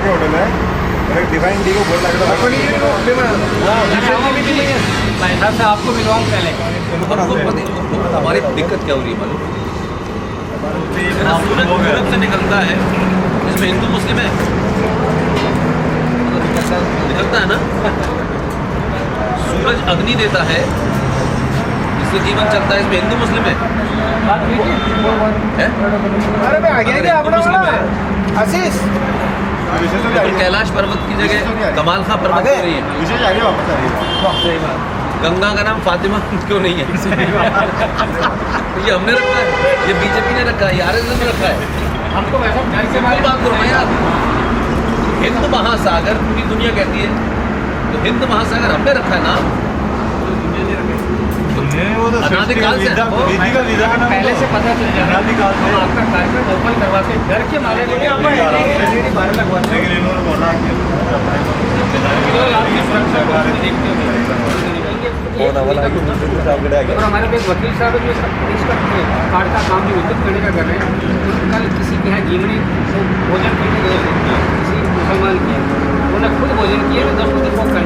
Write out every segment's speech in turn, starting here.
के होटल है, एक डिवाइन डी को बोल रहा है भाई साहब से आपको मिलवाऊँ पहले। हमारी दिक्कत क्या हो रही है मालूम? सूरज यूरोप से निकलता है, इसमें हिंदू मुस्लिम है, निकलता है ना। सूरज अग्नि देता है, इससे जीवन चलता है, इसमें हिंदू मुस्लिम है? अरे मैं आ गया क्या अपना आशीष कैलाश पर्वत की जगह कमाल खां पर्वत हो रही है। विशेष आ गया, वापस आ रही है। गंगा का नाम फातिमा क्यों नहीं है? ये हमने रखा है, ये बीजेपी ने रखा है, ये आरएसएस ने रखा है। हमको वैसा घर से बात करो ना यार। हिंद महासागर पूरी दुनिया कहती है, तो हिंद महासागर हमने रखा है नाम। अनादिकाल से पहले से पता चल जाता है। हम आपका कार्यक्रम ओपन करवा के घर के मारे बाहर लगवाते हैं। और हमारे पे वकील साहब जो इसका कार्ड का काम जो विद्युत करने का कर रहे हैं, कल किसी के यहाँ जीवनी भोजन करने गए थे, किसी मुसलमान के उन्होंने खुद भोजन किया तो 10 बजे फोन कर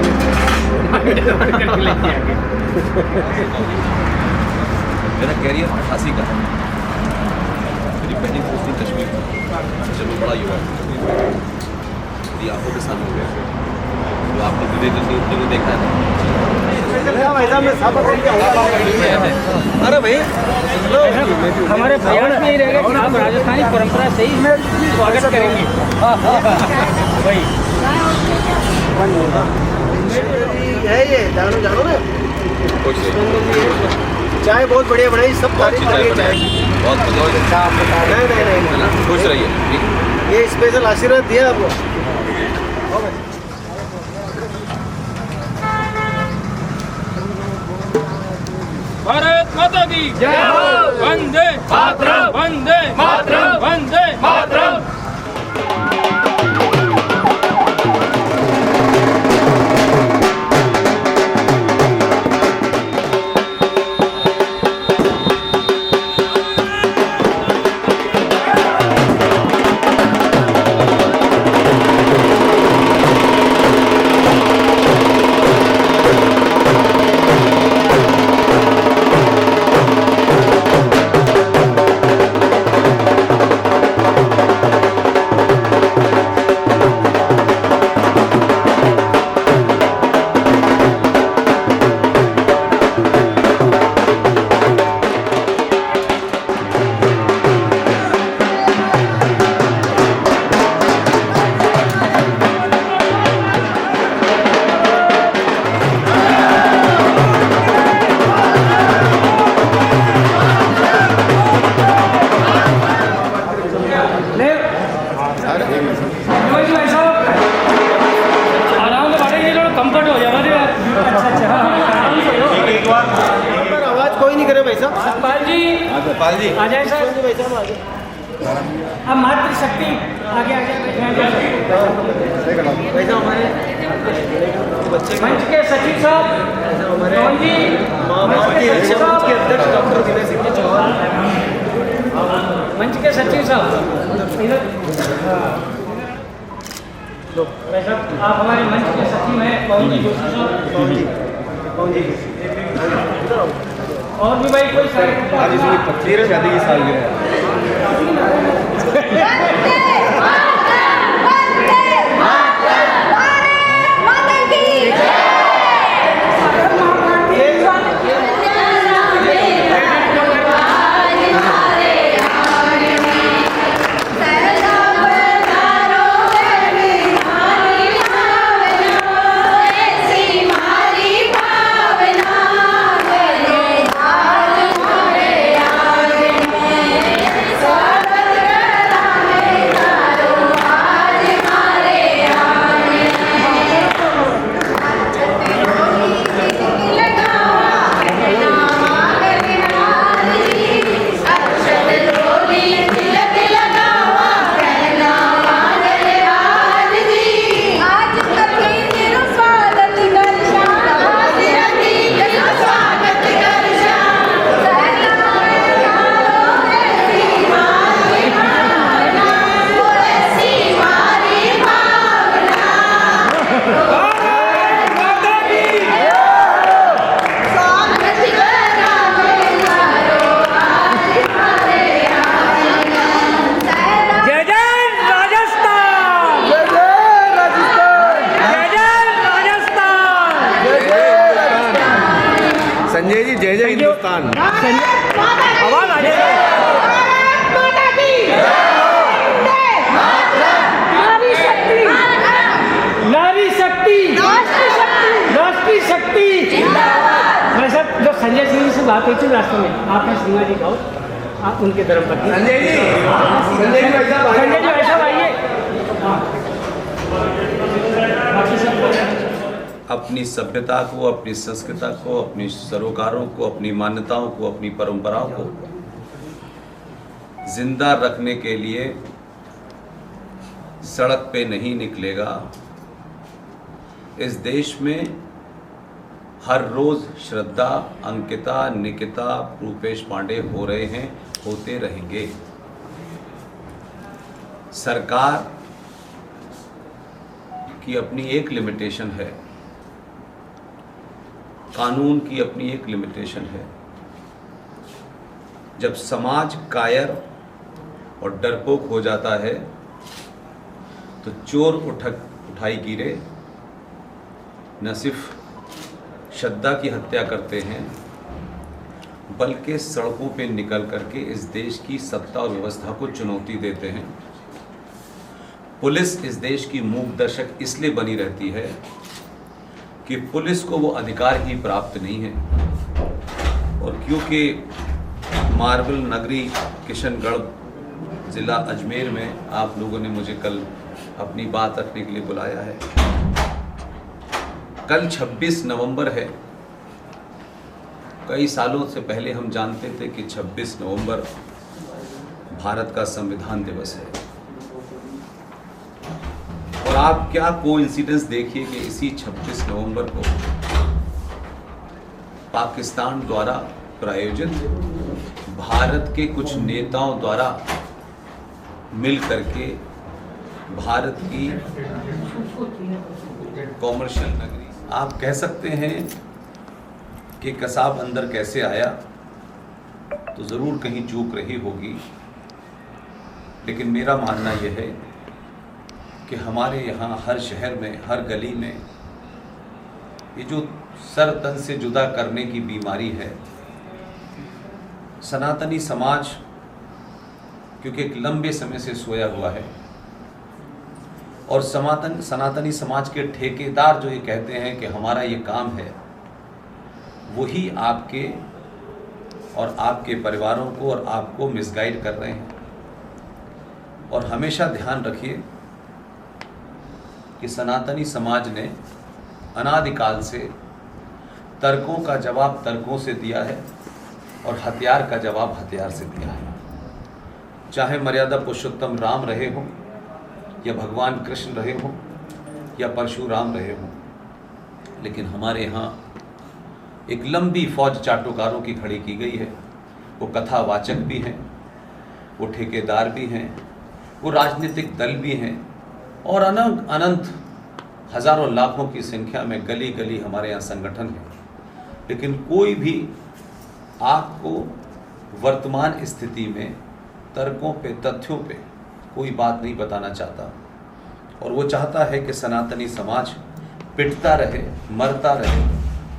मेरा कैरियर 88 का है। मेरी पहली पोस्टिंग कश्मीर में, जब मैं बड़ा युवा मेरी आंखों के सामने हो गया। तो आपने विवेक न्यूज में देखा है ना। अरे भाई हमारे प्रयास में ही रहेगा कि आप राजस्थानी परंपरा से ही स्वागत करेंगे। वही है ये, जानो जानो ना, चाय बहुत बढ़िया बनाई, सब तारीफ कर रही है चाय की। बहुत मजा नहीं खुश रहिए। ये स्पेशल आशीर्वाद दिया आपको। भारत माता की जय हो। वंदे मातरम, वंदे मातरम, वंदे मातरम। गोपाल जी आ जाए सर। अब मातृशक्ति आगे आ जाए। हमारे मंच के सचिव साहब जी, अध्यक्ष डॉक्टर विनय सिंह चौहान, मंच के सचिव साहब आप हमारे मंच के सचिव हैं पवन जी जोशी साहब। और भी भाई कोई आज इसमें 13 शादी की सालगिरह है। बात हुई थी रास्ते में, आप हैं सिंघा जी का, आप उनके धर्मपत्नी संजय जी भाई साहब आइए। बाकी सब अपनी सभ्यता को, अपनी संस्कृति को, अपनी सरोकारों को, अपनी मान्यताओं को, अपनी परंपराओं को जिंदा रखने के लिए सड़क पे नहीं निकलेगा। इस देश में हर रोज श्रद्धा, अंकिता, निकिता, रूपेश पांडे हो रहे हैं, होते रहेंगे। सरकार की अपनी एक लिमिटेशन है, कानून की अपनी एक लिमिटेशन है। जब समाज कायर और डरपोक हो जाता है तो चोर उठाई गिरे न सिर्फ श्रद्धा की हत्या करते हैं बल्कि सड़कों पे निकल करके इस देश की सत्ता और व्यवस्था को चुनौती देते हैं। पुलिस इस देश की मूक दर्शक इसलिए बनी रहती है कि पुलिस को वो अधिकार ही प्राप्त नहीं है, और क्योंकि मार्बल नगरी किशनगढ़ ज़िला अजमेर में आप लोगों ने मुझे कल अपनी बात रखने के लिए बुलाया है। कल 26 नवंबर है। कई सालों से पहले हम जानते थे कि 26 नवंबर भारत का संविधान दिवस है, और आप क्या कोइंसिडेंस देखिए कि इसी 26 नवंबर को पाकिस्तान द्वारा प्रायोजित भारत के कुछ नेताओं द्वारा मिल करके भारत की कॉमर्शियल नगरी, आप कह सकते हैं कि कसाब अंदर कैसे आया, तो ज़रूर कहीं चूक रही होगी। लेकिन मेरा मानना यह है कि हमारे यहाँ हर शहर में, हर गली में ये जो सर तन से जुदा करने की बीमारी है, सनातनी समाज क्योंकि एक लंबे समय से सोया हुआ है, और सनातनी समाज के ठेकेदार जो ये कहते हैं कि हमारा ये काम है, वही आपके और आपके परिवारों को और आपको मिसगाइड कर रहे हैं। और हमेशा ध्यान रखिए कि सनातनी समाज ने अनादिकाल से तर्कों का जवाब तर्कों से दिया है और हथियार का जवाब हथियार से दिया है। चाहे मर्यादा पुरुषोत्तम राम रहे हों, या भगवान कृष्ण रहे हों, या परशुराम रहे हों, लेकिन हमारे यहाँ एक लंबी फौज चाटुकारों की खड़ी की गई है। वो कथावाचक भी हैं, वो ठेकेदार भी हैं, वो राजनीतिक दल भी हैं, और अनंत हजारों लाखों की संख्या में गली गली हमारे यहाँ संगठन है। लेकिन कोई भी आपको वर्तमान स्थिति में तर्कों पे, तथ्यों पे कोई बात नहीं बताना चाहता, और वो चाहता है कि सनातनी समाज पिटता रहे, मरता रहे,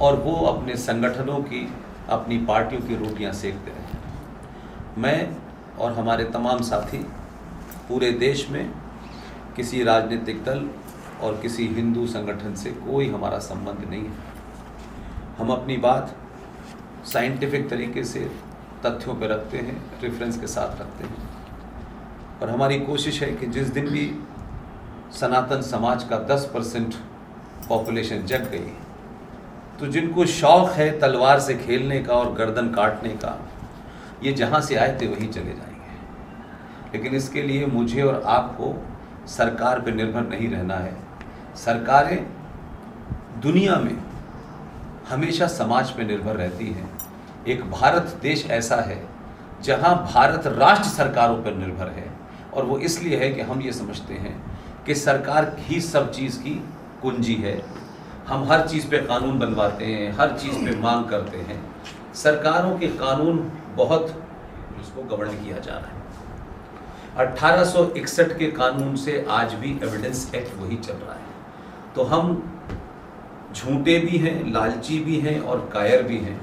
और वो अपने संगठनों की, अपनी पार्टियों की रोटियां सेकते रहे। मैं और हमारे तमाम साथी पूरे देश में किसी राजनीतिक दल और किसी हिंदू संगठन से कोई हमारा संबंध नहीं है। हम अपनी बात साइंटिफिक तरीके से तथ्यों पर रखते हैं, रेफरेंस के साथ रखते हैं, और हमारी कोशिश है कि जिस दिन भी सनातन समाज का 10% पॉपुलेशन जग गई, तो जिनको शौक़ है तलवार से खेलने का और गर्दन काटने का, ये जहाँ से आए थे वहीं चले जाएंगे। लेकिन इसके लिए मुझे और आपको सरकार पर निर्भर नहीं रहना है। सरकारें दुनिया में हमेशा समाज पर निर्भर रहती हैं। एक भारत देश ऐसा है जहाँ भारत राष्ट्र सरकारों पर निर्भर है, और वो इसलिए है कि हम ये समझते हैं कि सरकार ही सब चीज़ की कुंजी है। हम हर चीज़ पे कानून बनवाते हैं, हर चीज़ पे मांग करते हैं। सरकारों के कानून बहुत उसको गवर्न किया जा रहा है। 1861 के कानून से आज भी एविडेंस एक्ट वही चल रहा है। तो हम झूठे भी हैं, लालची भी हैं और कायर भी हैं।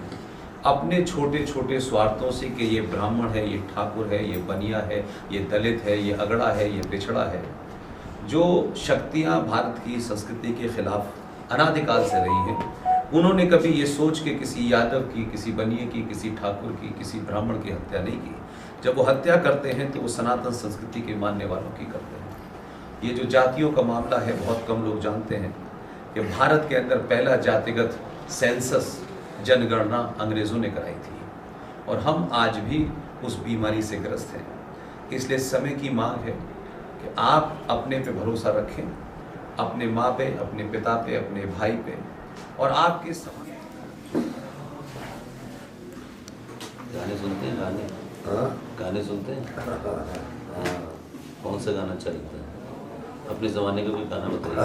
अपने छोटे छोटे स्वार्थों से कि ये ब्राह्मण है, ये ठाकुर है, ये बनिया है, ये दलित है, ये अगड़ा है, ये पिछड़ा है, जो शक्तियाँ भारत की संस्कृति के खिलाफ अनादिकाल से रही हैं, उन्होंने कभी ये सोच के किसी यादव की, किसी बनिए की, किसी ठाकुर की, किसी ब्राह्मण की हत्या नहीं की। जब वो हत्या करते हैं तो वो सनातन संस्कृति के मानने वालों की करते हैं। ये जो जातियों का मामला है, बहुत कम लोग जानते हैं कि भारत के अंदर पहला जातिगत सेंसस, जनगणना अंग्रेज़ों ने कराई थी और हम आज भी उस बीमारी से ग्रस्त हैं। इसलिए समय की मांग है कि आप अपने पे भरोसा रखें, अपने माँ पे, अपने पिता पे, अपने भाई पे और आपके समाज। गाने सुनते हैं? गाने सुनते हैं? हाँ। कौन सा गाना चलता है? अपने ज़माने का कोई गाना बताइए।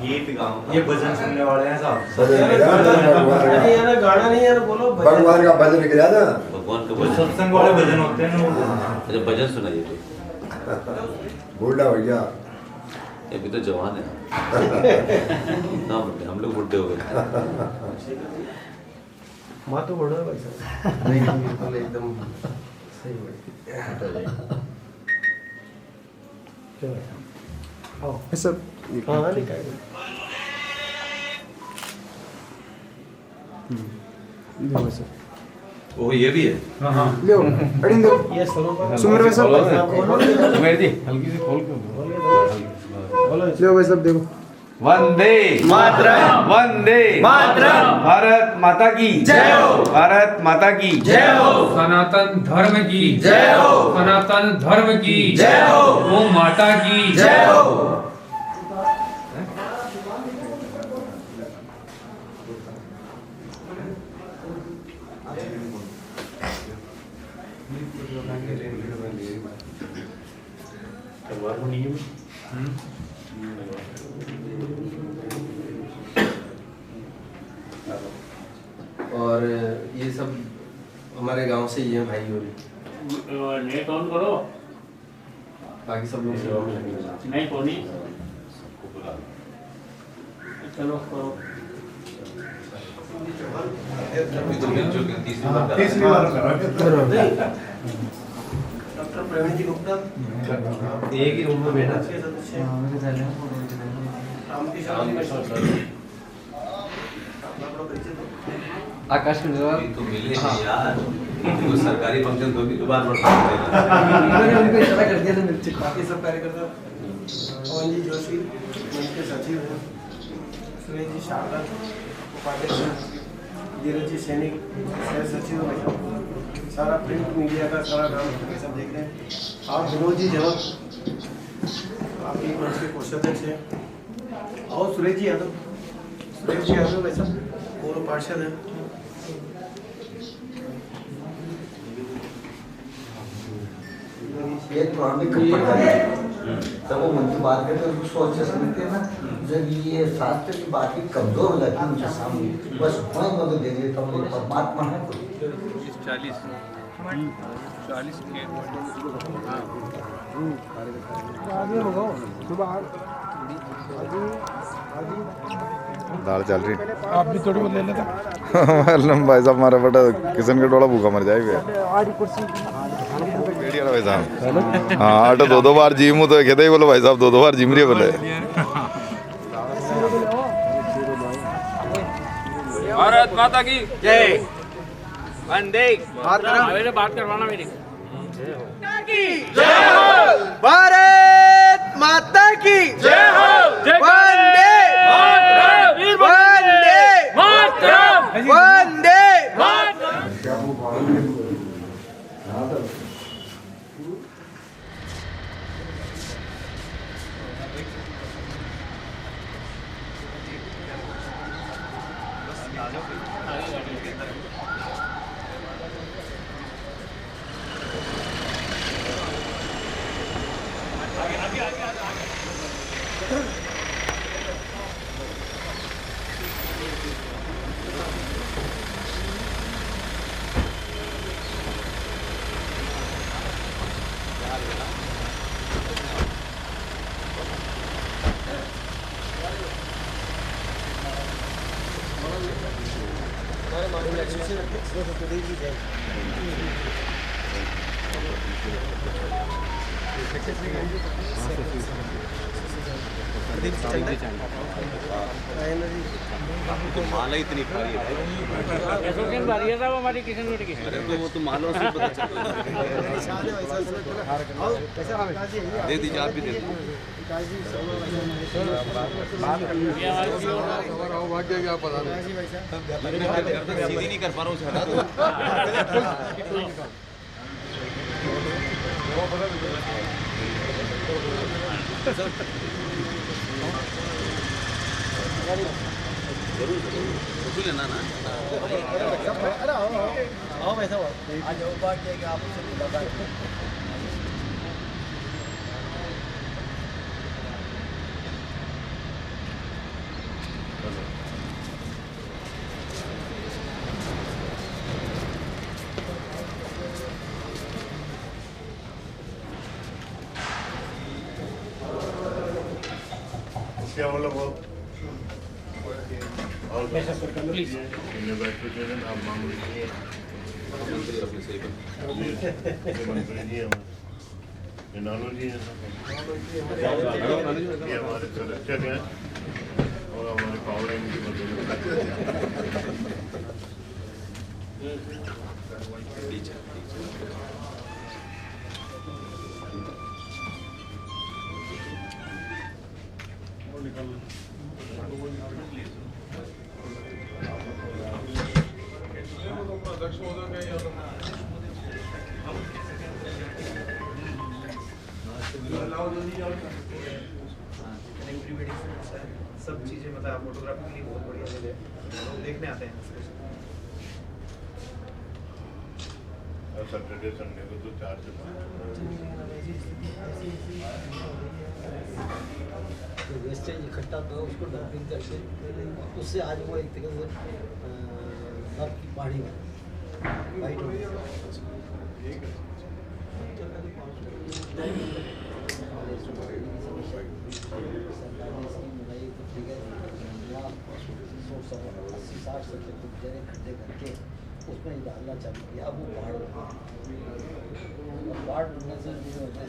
गीत गाओ। ये भजन सुनने वाले हैं साहब। यार गाना नहीं यार, बोलो भगवान का भजन निकला ना, भगवान का भजन, सत्संग वाले भजन होते हैं ना। अच्छा, भजन सुनाइए तो। बूढ़ा हो गया, अभी तो जवान है। ना बुढ़े, हम लोग बुढ़े हो गए। माँ तो बड़ा है भाई साहब। नहीं बिल्कुल एकदम सही है। क्या है? आओ सब। हाँ निकाल। देखो सर। वो ये भी है। हाँ। लो अड़िंग दो। ये सुमर भाई साहब। सुमेर जी हल्की सी खोल के लो भाई साहब देखो। वंदे मातरम, वंदे मातरम, भारत माता की जय हो, भारत माता की जय हो, सनातन धर्म की जय हो, सनातन धर्म की जय हो, गौ माता की जय हो। और ये सब हमारे गांव से ही है भाई। और नेट ऑन करो। बाकी सब लोग सेवा में लगे हुए हैं। नहीं कोनी। चलो करो। अभी तो मिल चुके हैं, तीसरी बार कर तीसरी बार करो। डॉक्टर प्रवीण जी गुप्ता एक ही रूम में बैठा। आकाश के जवाब तो मिले हैं यार। वो सरकारी फंक्शन तो भी बार बार मैंने उनको इशारा कर दिया था। बाकी सब कार्यकर्ता पवन जी जोशी उनके सचिव हैं, सुरेश जी शारदा उपाध्यक्ष, धीरज जी सैनिक सह सचिव हैं, सारा प्रिंट मीडिया का सारा काम ये सब देख रहे हैं। आप विनोद जी जवाब आपकी मंच के कोषाध्यक्ष हैं। और सुरेश जी यादव वैसा पूर्व पार्षद हैं। एक तो हम भी जब वो मन की बात करते हैं उसको अच्छे समझते हैं ना। जब ये शास्त्र की बात की कमजोर हो जाती है उनके सामने, बस मैं मदद दे देता हूँ। परमात्मा है कोई 40 आगे होगा सुबह दाल चल रही। आप भी थोड़ी बहुत ले लेता। भाई साहब हमारा बेटा किशन का डोला भूखा मर जाएगा भाई साहब। हाँ आटा दो बार जिम तो कहते ही बोलो भाई साहब दो बार जिम रही है बोले। भारत माता की जय। वंदे मातरम। बात करवाना मेरी। जय हो भारत माता की जय हो। वंदे मातरम, वंदे मातरम, वंदे मातरम। आपकी तो माला इतनी भारी है भारी है साहब हमारी किशन रोड की। अरे तो वो तो मालों से पता चलता है। दे दीजिए, आप भी दे दीजिए। सीधी नहीं कर पा रहा हूँ, हटा दो। जरूर जरूर लेना ना। आओ भाई साहब, आज बात है कि आपसे बता क्या बोला वो प्लीज बैठ के आप मामूली मंत्री अपने सही पर मंत्री जी हैं, ये नानू जी हैं, ये हमारे सदस्य हैं और हमारे पावर इनकी टीचर सब चीज़ें मतलब फोटोग्राफी के लिए बहुत बढ़िया जगह है, लोग देखने आते हैं। सैटरडे संडे को तो 4 से 5 वेस्टेज इकट्ठा था उसको डंपिंग करके उससे आज वो एक तरह से नब की पहाड़ी में वाइट हो गई। खड्डे करके उसमें डालना चालू किया। अब वो पहाड़ हो गया, पहाड़ डूबने से जो होता है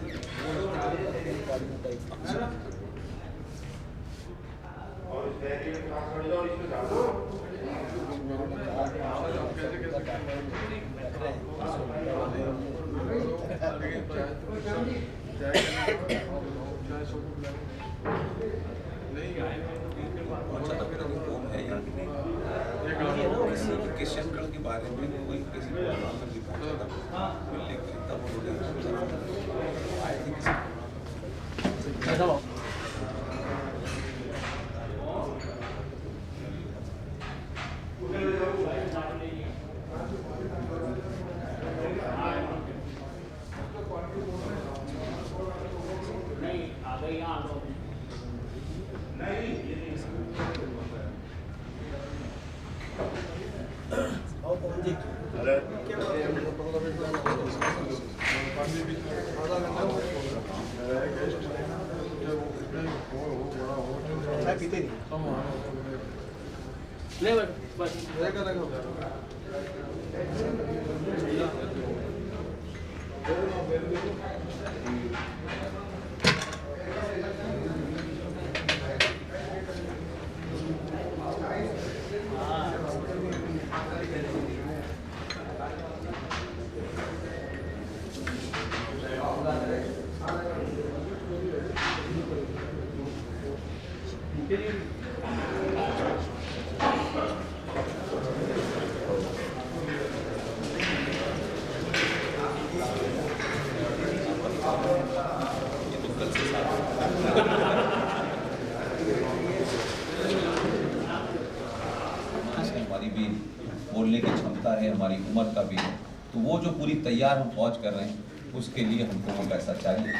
किशनगढ़ के बारे में कोई किसी को नहीं पता, लेकिन तब हमारी भी बोलने की क्षमता है, हमारी उम्र का भी है, तो वो जो पूरी तैयार हम फौज कर रहे हैं उसके लिए हमको वो पैसा चाहिए।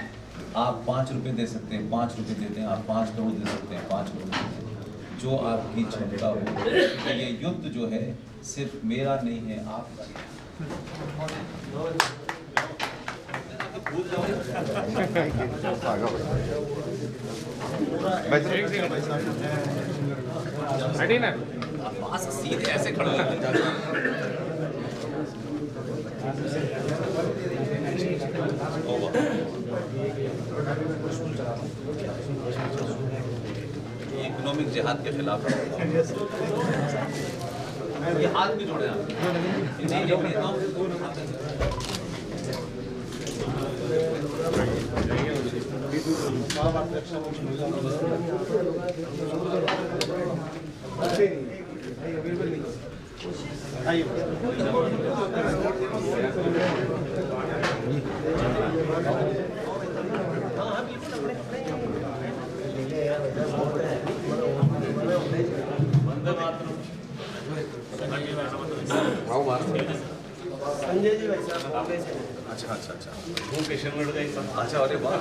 आप 5 रुपये दे सकते हैं, 5 रुपये देते हैं, आप 5 करोड़ दे सकते हैं, 5 करोड़ देते हैं, जो आपकी क्षमता हो। ये युद्ध जो है सिर्फ मेरा नहीं है, आपका। सीधे ऐसे खड़े हो इकोनॉमिक जिहाद के खिलाफ ये हाथ भी जोड़े आप संजय जी भाई साहब बॉम्बे से। अच्छा अच्छा अच्छा वो किशनगढ़ का ही था। अच्छा अरे वाह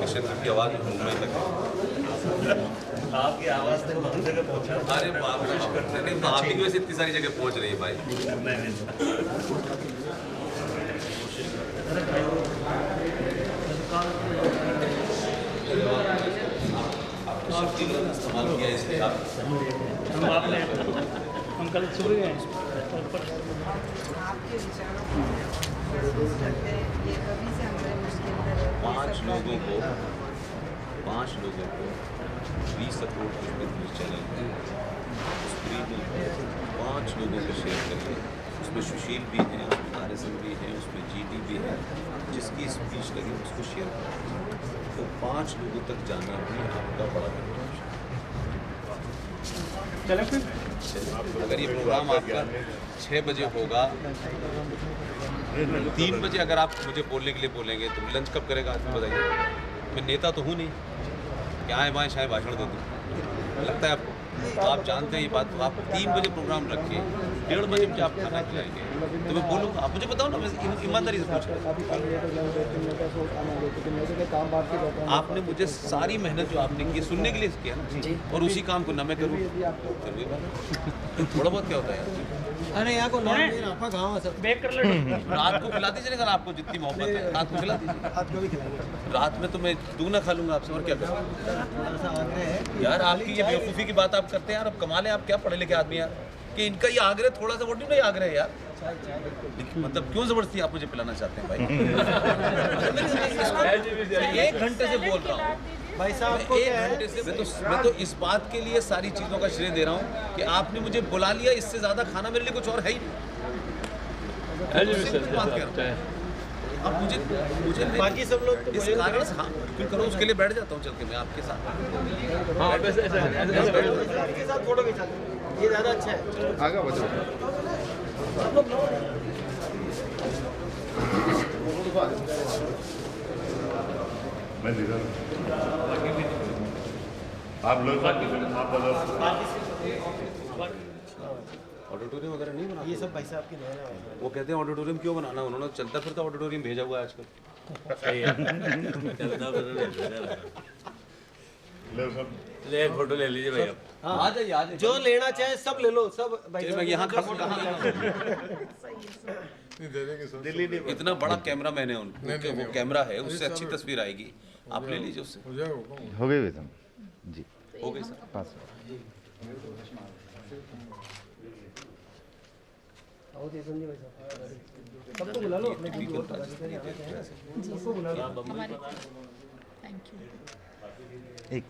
किशनगढ़ की आवाज़ मुंबई तक है। आपकी आवाज़ तक बहुत जगह पहुँचा। अरे बाप रे बाप। नहीं तो आप ही की वजह से इतनी सारी जगह पहुंच रही है भाई। आपको शक्ति का इस्तेमाल किया है इसलिए आप हम कल सुबह गए पाँच लोगों को 20 करोड़ कुछ न्यूज़ चैनल है उस फ्री में 5 लोगों को शेयर करिए। उसमें सुशील भी हैं, उसमें RSM भी हैं, उसमें GD भी है। जिसकी स्पीच लगी उसको शेयर करें। तो 5 लोगों तक जाना भी आपका बड़ा चले फिर अगर ये प्रोग्राम आपका 6 बजे होगा 3 बजे अगर आप मुझे बोलने के लिए बोलेंगे तो लंच कब करेगा आदमी बताइए। मैं नेता तो हूँ नहीं क्या है वहाँ शायद भाषण दे दूँ लगता है आपको। तो आप जानते हैं ये बात। तो आप 3 बजे प्रोग्राम रखिए 1:30 बजे मुझे आप खाना खिलाएंगे तो मैं बोलूँगा। आप मुझे बताओ ना मैं ईमानदारी से पूछ रहा आपने मुझे सारी मेहनत जो आपने की सुनने के लिए किया ना और उसी काम को न मैं करूँ फिर वही बात थोड़ा बहुत क्या होता है यार। अरे यहाँ को आपका गाँव है सर। बैक कर ले रात को खिला दीजिए अगर आपको जितनी मोहब्बत है रात को खिला दीजिए। हाथ को भी खिलाएंगे। रात में तो मैं दूना खा लूंगा आपसे और क्या करूँ यार। आपकी ये बेवकूफ़ी की बात आप करते हैं यार। अब कमाल है आप क्या पढ़े लिखे आदमी यार कि इनका ये आग्रह थोड़ा सा वोट नहीं आग्रह है यार। मतलब क्यों जबरदस्ती आप मुझे पिलाना चाहते हैं भाई। 1 घंटे से बोल रहा हूँ भाई साहब मैं 1 घंटे से मैं तो इस बात के लिए सारी चीज़ों का श्रेय दे रहा हूँ कि आपने मुझे बुला लिया। इससे ज़्यादा खाना मेरे लिए कुछ और है ही नहीं। बात कर रहा हूँ अब मुझे बाकी सब लोग तो इस कारण से हाँ बिल्कुल करो उसके लिए बैठ जाता हूँ चल के मैं आपके साथ। के साथ फोटो खिंचा ये ज़्यादा अच्छा है। आगे बढ़ो। मैं दिखा आप लोग आप बताओ ऑडिटोरियम वगैरह नहीं बना ये सब भाई साहब की देन है। वो कहते हैं ऑडिटोरियम क्यों बनाना उन्होंने चलता फिरता ऑडिटोरियम भेजा हुआ है आजकल। ले एक फोटो ले लीजिए भाई आ जाइए आ जाइए जो लेना चाहे सब ले लो सब भाई मैं यहाँ खड़ा दिल्ली नहीं इतना बड़ा कैमरा मैंने उनको वो कैमरा है उससे अच्छी तस्वीर आएगी आप ले लीजिए उससे। हो गए वेतन जी हो गई सर। पास संजय भाई साहब सबको बुला लो अपने सबको बुला लो। Thank you. एक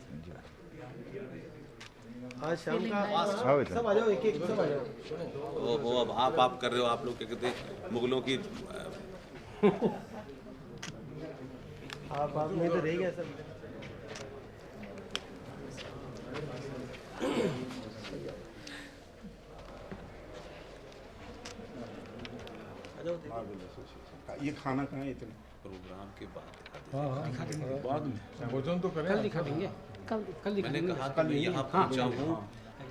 आज शाम का आओ इधर। सब आ जाओ एक सब आ जाओ। वो अब आप कर रहे हो आप लोग क्या कहते हैं मुगलों की आप में तो रह गया सब। ये खाना कहाँ है इतना प्रोग्राम के बाद बाद में भोजन तो करें कल दिखा देंगे कल दिखा मैंने देंगे। कहा कि मैं यहाँ पहुँचा हूँ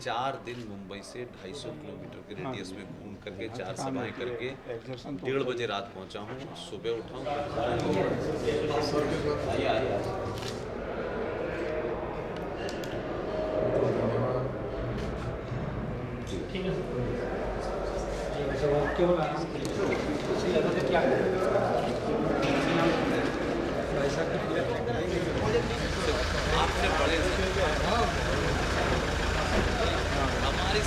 4 दिन मुंबई से 250 किलोमीटर के रेडियस में घूम करके 4 सभाएं करके 1:30 बजे रात पहुँचा हूँ। सुबह उठा हूँ आपने बड़े हमारी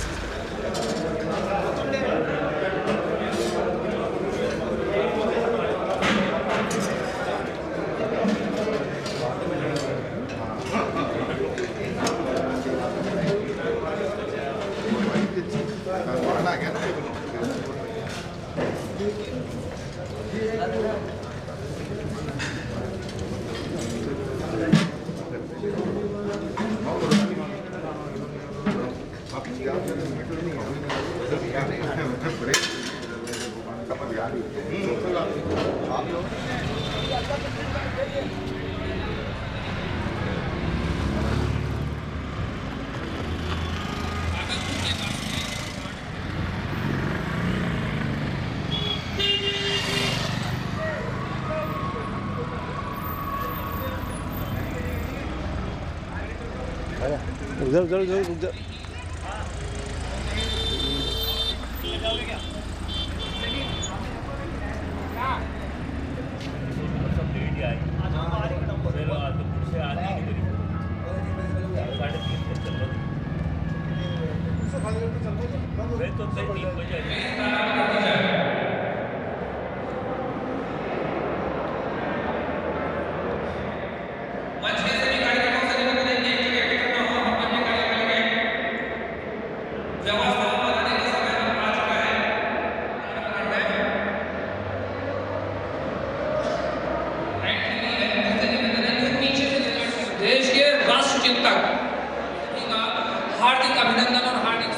देश के राष्ट्र चिंतक हार्दिक अभिनंदन और हार्दिक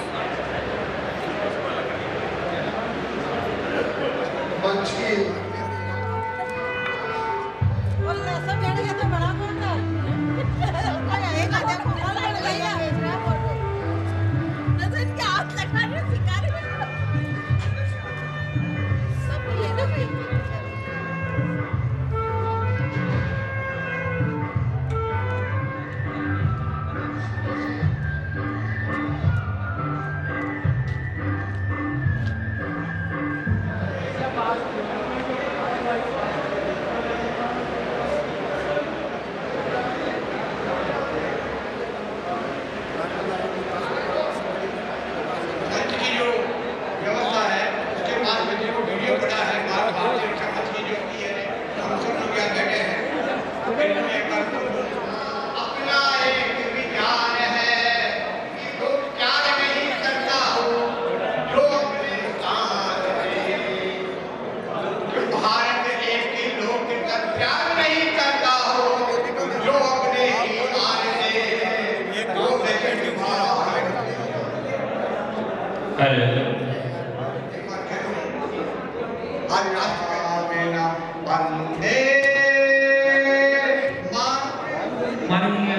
माननीय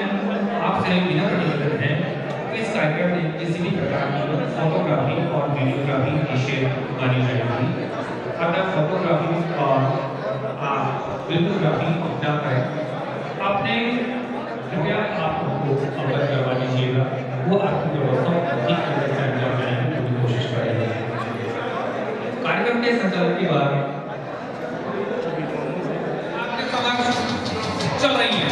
आपसे विनम्र निवेदन है कि इस कार्यक्रम में किसी भी प्रकार की फोटोग्राफी और वीडियोग्राफी निषेध मानी जाएगी। अगर फोटोग्राफी और वीडियोग्राफी न करें, अपने कृपया आप हमको अवगत करवा दीजिएगा। वो आपकी व्यवस्था ठीक तरह से अंजाम देने की पूरी कोशिश करेंगे। कार्यक्रम के संचालन के बाद आपके समाज चल रही है।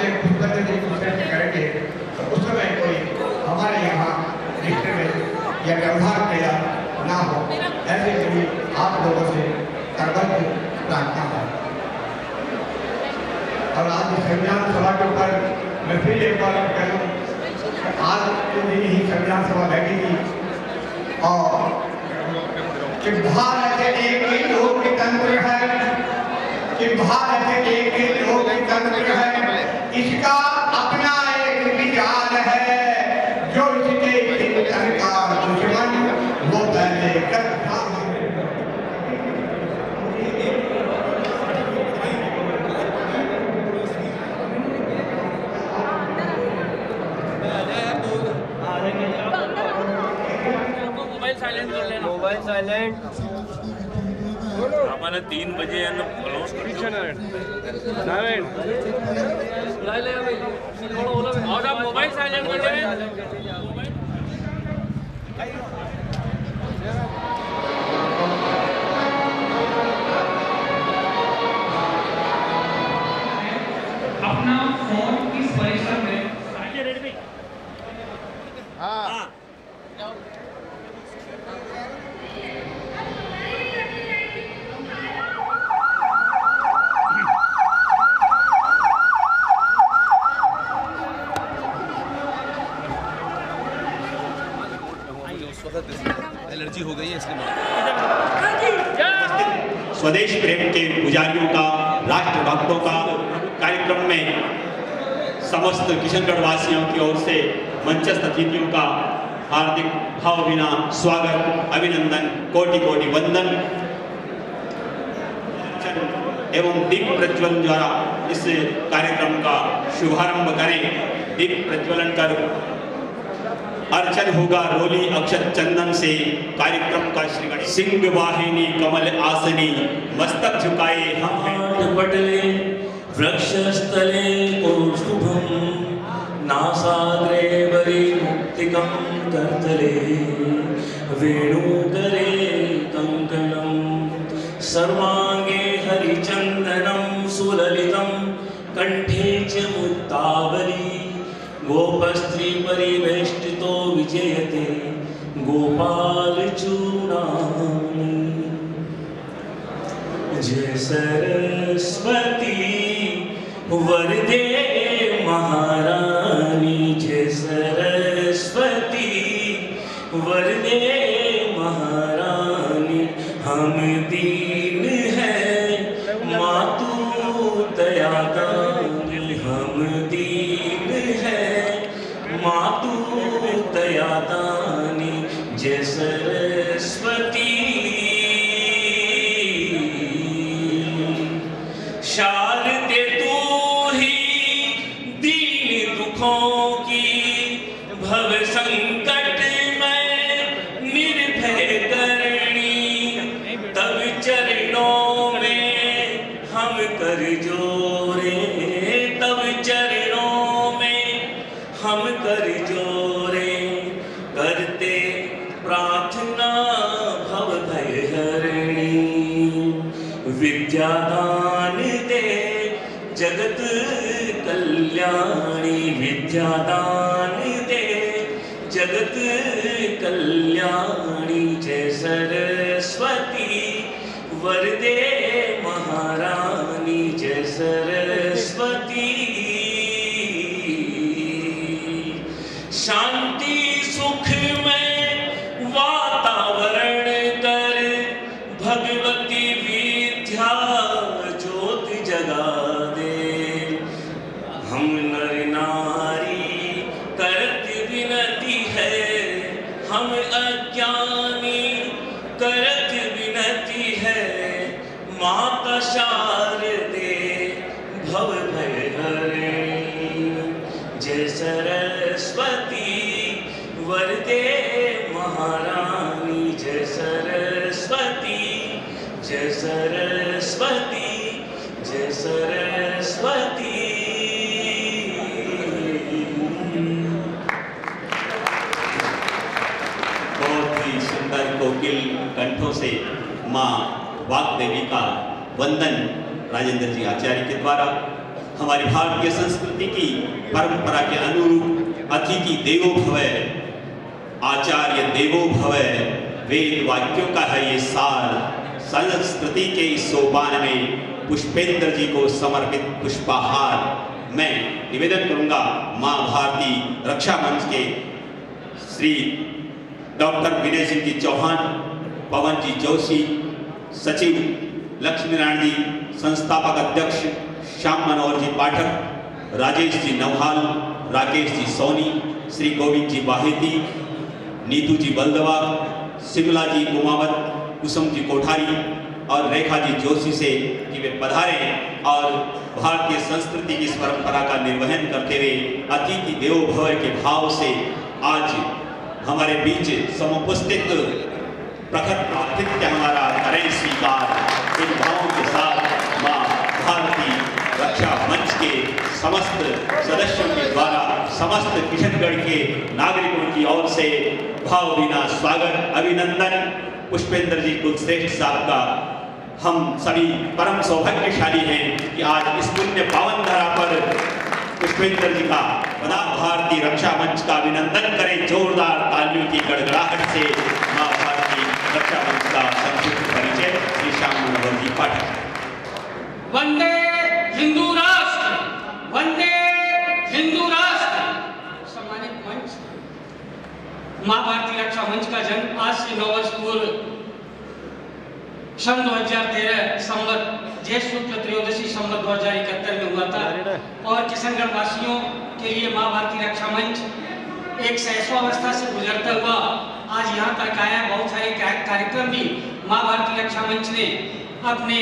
जब पुष्कर जी दूसरे से करेंगे तो उस समय कोई हमारे यहाँ रिश्ते में या व्यवहार किया ना हो, ऐसे मेरी आप लोगों से करबद्ध प्रार्थना है। और आज संविधान सभा के ऊपर मैं फिर एक बार कहूँ, आज के दिन ही संविधान सभा लगेगी और कि भारत एक ही लोकतंत्र है, कि भारत एक ही लोकतंत्र है, इसका अपना एक विचार है, जो इसके चिंतन का दुश्मन वो पहले करता है। Mobile silent. हमारे 3 बजे क्लोज और आप मोबाइल साइलेंट कर दें। अपना फोन इस परिसर में एलर्जी हो गई है इसलिए स्वदेश प्रेम के पुजारियों का, राष्ट्र भक्तों का कार्यक्रम में समस्त किशनगढ़ वासियों की ओर से मंचस्थ अतिथियों का हार्दिक भावभीना स्वागत, अभिनंदन, कोटि कोटि वंदन एवं दीप प्रज्वलन द्वारा इस कार्यक्रम का शुभारंभ करें। दीप प्रज्वलन कर अर्चन होगा रोली अक्षत चंदन से। कार्यक्रम का श्रीगणेश सिंह वाहिनी कमल आसनी, मस्तक झुकाए हम पटले वृक्षस्थले कौस्तुभं नासाग्रे वरे मुक्तिकं करतले वेणुदरे कंकणं सर्वांगे हरिचंदनं सुललितं कंठे च मुक्तावली गोपस्त्री परिवेष्टितो विजयते गोपाल चूड़ामणि। जय सरस्वती वरदे महारानी, जय सरस्वती वरदे महारानी। हम दीन है मातु दया दानी, हम दीन है मातु दया दानी। जय सरस्वती शारदे तू ही दीन दुखों की, भव संकट में निर्भय करणी। तब चरणों में हम कर जोरे, तब चरणों में हम कर जोरे। करते प्रार्थना भव भय हरणी, विद्यादान दे जगत कल्याणी। विद्यादान दे जगत कल्याणी। जय सरस्वती वरदे महारानी, जय सरस्वती। शांति सुख में वातावरण कर, भगवती विद्या ज्योत जगा दे। हम नर नारी करत विनती है, हम अज्ञानी करत विनती है। माता शारदे भव भय हरणी। जय सरस्वती वरदे महारानी, जय सरस्वती, जय सरस्वती, जय सरस्वती। बहुत ही सुंदर कोकिल कंठों से माँ वाग्देवी का वंदन राजेंद्र जी आचार्य के द्वारा हमारी भारतीय संस्कृति की परंपरा के अनुरूप अतिथि देवो भव, आचार्य देवो भव वेद वाक्यों का है ये सार। संस्कृति के इस सोपान में पुष्पेंद्र जी को समर्पित पुष्पाहार मैं निवेदन करूंगा मां भारती रक्षा मंच के श्री डॉक्टर विनय सिंह जी चौहान, पवन जी जोशी, सचिव लक्ष्मी नारायण जी, संस्थापक अध्यक्ष श्याम मनोहर जी पाठक, राजेश जी नवहाल, राकेश जी सोनी, श्री गोविंद जी बाहेती, नीतू जी बलदवा, शिमला जी कुमावत, कुसुम जी कोठारी और रेखा जी जोशी से कि वे पधारे और भारतीय संस्कृति की इस परंपरा का निर्वहन करते हुए अतिथि देवो भव के भाव से आज हमारे बीच समुपस्थित प्रखर प्रातिथ्य हमारा करें स्वीकार। इन भावों के साथ मां भारती रक्षा मंच के समस्त सदस्यों के द्वारा समस्त किशनगढ़ के नागरिकों की ओर से भावभीना स्वागत अभिनंदन पुष्पेंद्र जी कुलश्रेष्ठ साहब का। हम सभी परम सौभाग्यशाली हैं कि आज इस पुण्य पावन धरा पर पुष्पेंद्र जी का बना भारतीय रक्षा मंच का अभिनंदन करें जोरदार तालियों की गड़गड़ाहट से। मां भारती रक्षा मंच का संक्षिप्त परिचय श्री श्याम मनोहर जी पाठक। वंदे हिंदू राष्ट्र, वंदे हिंदू राष्ट्र। सम्मानित मंच, मां भारती रक्षा मंच का जन्म आज से 9 वर्ष पूर्व सन 2013 संवत ज्येष्ठ शुक्ल त्रयोदशी संवत 2071 में हुआ था और किशनगढ़ वासियों के लिए मां भारती रक्षा मंच एक शैशवावस्था से गुजरता हुआ आज यहाँ तक आया। बहुत सारे कार्यक्रम भी मां भारती रक्षा मंच ने अपने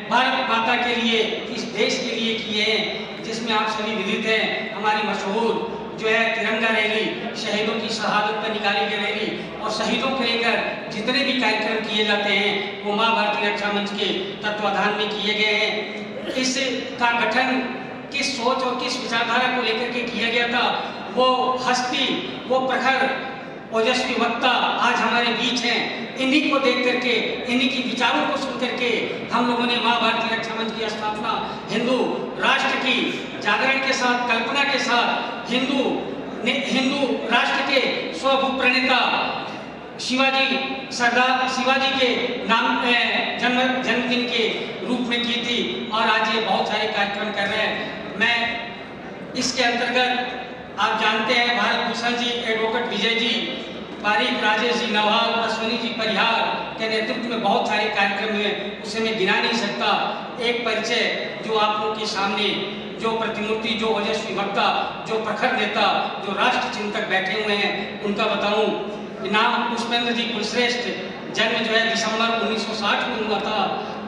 भारत माता के लिए, इस देश के लिए किए हैं, जिसमें आप सभी विदित हैं। हमारी मशहूर जो है तिरंगा रैली, शहीदों की शहादत पर निकाली गई रैली और शहीदों को लेकर जितने भी कार्यक्रम किए जाते हैं वो मां भारती रक्षा मंच के तत्वाधान में किए गए हैं। इस का गठन किस सोच और किस विचारधारा को लेकर के किया गया था, वो हस्ती, वो प्रखर ओजस्वी वक्ता आज हमारे बीच हैं। इन्हीं को देख करके, इन्हीं की विचारों को सुन करके हम लोगों ने मां भारती रक्षा मंच की स्थापना हिंदू राष्ट्र की जागरण के साथ, कल्पना के साथ, हिंदू राष्ट्र के स्वभू प्रणेता शिवाजी, सरदार शिवाजी के नाम जन्मदिन के रूप में की थी और आज ये बहुत सारे कार्यक्रम कर रहे हैं। मैं इसके अंतर्गत आप जानते हैं भारत भूषण जी, एडवोकेट विजय जी पारिक, राजेश जी नवाल, अश्विनी जी परिहार के नेतृत्व में बहुत सारे कार्यक्रम हुए, उसे मैं गिना नहीं सकता। एक परिचय जो आप लोगों के सामने, जो प्रतिमूर्ति, जो ओजस्वी वक्ता, जो प्रखर नेता, जो राष्ट्र चिंतक बैठे हुए हैं, उनका बताऊं। नाम पुष्पेंद्र जी कुलश्रेष्ठ, जन्म जो है दिसंबर 1960 में हुआ था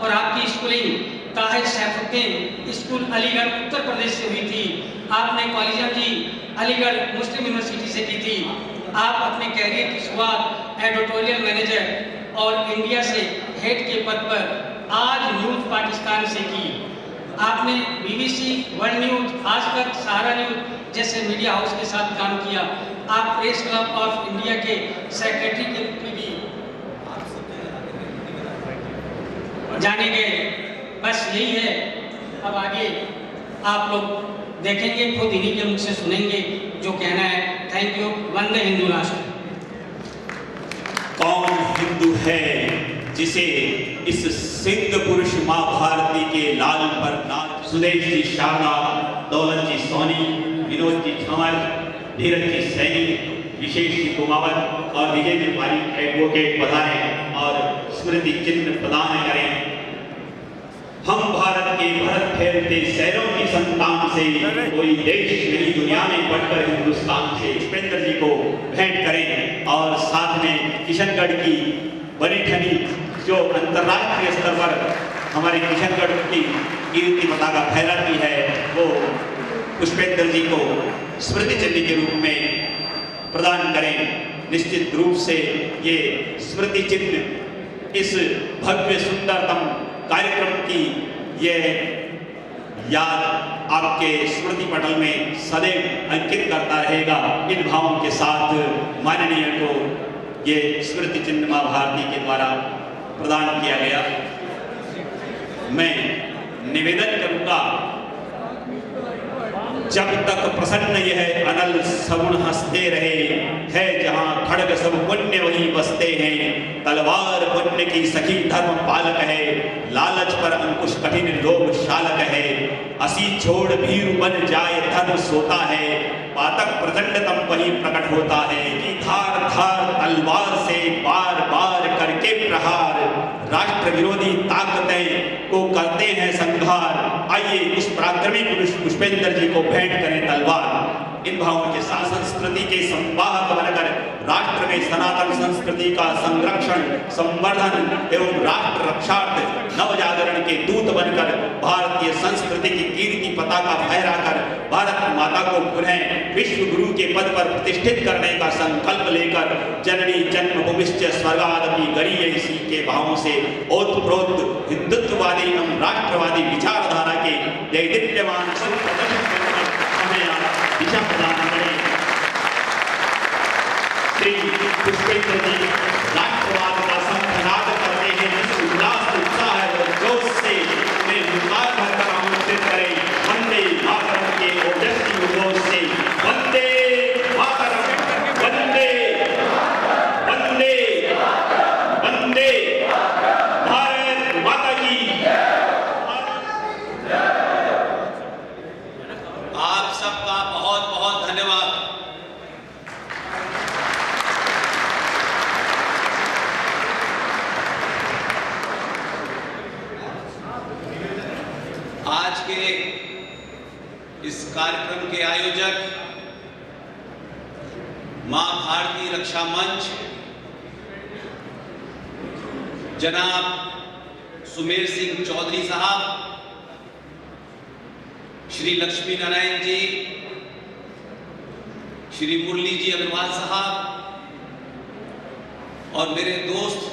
और आपकी स्कूलिंग ताहिर सैफुद्दीन स्कूल अलीगढ़ उत्तर प्रदेश से हुई थी। आपने कॉलेज जी अलीगढ़ मुस्लिम यूनिवर्सिटी से की थी। आप अपने कैरियर की शुरुआत एडिटोरियल मैनेजर और इंडिया से हेड के पद पर आज न्यूज पाकिस्तान से की। आपने BBC, वर्ल्ड न्यूज, आज तक, सहारा न्यूज जैसे मीडिया हाउस के साथ काम किया। आप प्रेस क्लब ऑफ इंडिया के सेक्रेटरी के रूप में भी जाने गए। बस यही है, अब आगे आप लोग देखेंगे, खुद इन्हीं के मुख से सुनेंगे जो कहना है। Thank you. वंदे हिंदू राष्ट्र। कौन हिंदू है जिसे इस सिंह पुरुष मां भारती के लाल पर नाच। सुदेश जी शारदा, दौलत जी सोनी, विनोद जी झमर, धीरज जी सैनी, विशेष जी कुमावत और विजय जी पारिक एडवोकेट पधारें और स्मृति चिन्ह प्रदान करें। हम भारत के भरत फैलते शहरों की संतान से, कोई देश नहीं दुनिया में बढ़कर हिंदुस्तान से। पुष्पेंद्र जी को भेंट करें और साथ में किशनगढ़ की बनी ठनी जो अंतर्राष्ट्रीय स्तर पर हमारे किशनगढ़ की कीर्ति पताका फहराती है, वो पुष्पेंद्र जी को स्मृति चिन्ह के रूप में प्रदान करें। निश्चित रूप से ये स्मृति चिन्ह इस भव्य सुंदरतम कार्यक्रम की ये याद आपके स्मृति पटल में सदैव अंकित करता रहेगा। इन भावों के साथ माननीय को ये स्मृति चिन्ह मां भारती के द्वारा प्रदान किया गया। मैं निवेदन करूंगा जब तक प्रसन्न यह अनल सगुण हंसते रहे, है जहां खड़ग सब पुण्य वहीं बसते हैं। तलवार पुण्य की सखी धर्म पालक है, लालच पर अंकुश कठिन लोभ शालक है। असी छोड़ भीरु बन जाए धर्म सोता है, पातक प्रचंडतम वहीं प्रकट होता है। कि धार धार तलवार से बार बार करके प्रहार, राष्ट्र विरोधी ताकतें को करते हैं संहार। आइए उस पराक्रमी पुरुष पुष्पेंद्र जी को भेंट करें तलवार। इन भावों के साथ संस्कृति के संवाहक बनकर राष्ट्र में सनातन संस्कृति का संरक्षण, संवर्धन एवं राष्ट्र रक्षार्थ नवजागरण के दूत बनकर भारतीय संस्कृति की कीर्ति पताका फहराकर भारत माता को पुनः विश्व गुरु के पद पर प्रतिष्ठित करने का संकल्प लेकर जननी जन्मभूमिश्च स्वर्गादपि गरीयसी के भावों से ओतप्रोत हिंदुत्ववादी एवं राष्ट्रवादी विचारधारा के दैदीप्यमान दिशा प्रदान करें। श्री पुष्पेंद्र जी राष्ट्रवाद का संप्रनाद करते हैं। जिस उल्लास उत्साह और जोश से उन्हें मुखार भरकर आमंत्रित करें। वंदे मातरम के ओजस्वी उद्घोष से वंदे मातरम, वंदे वंदे वंदे भारत माता की। आप सबका बहुत बहुत धन्यवाद। आज के इस कार्यक्रम के आयोजक मां भारती रक्षा मंच जनाब सुमेर सिंह चौधरी साहब, श्री लक्ष्मी नारायण जी, श्री मुरली जी अग्रवाल साहब और मेरे दोस्त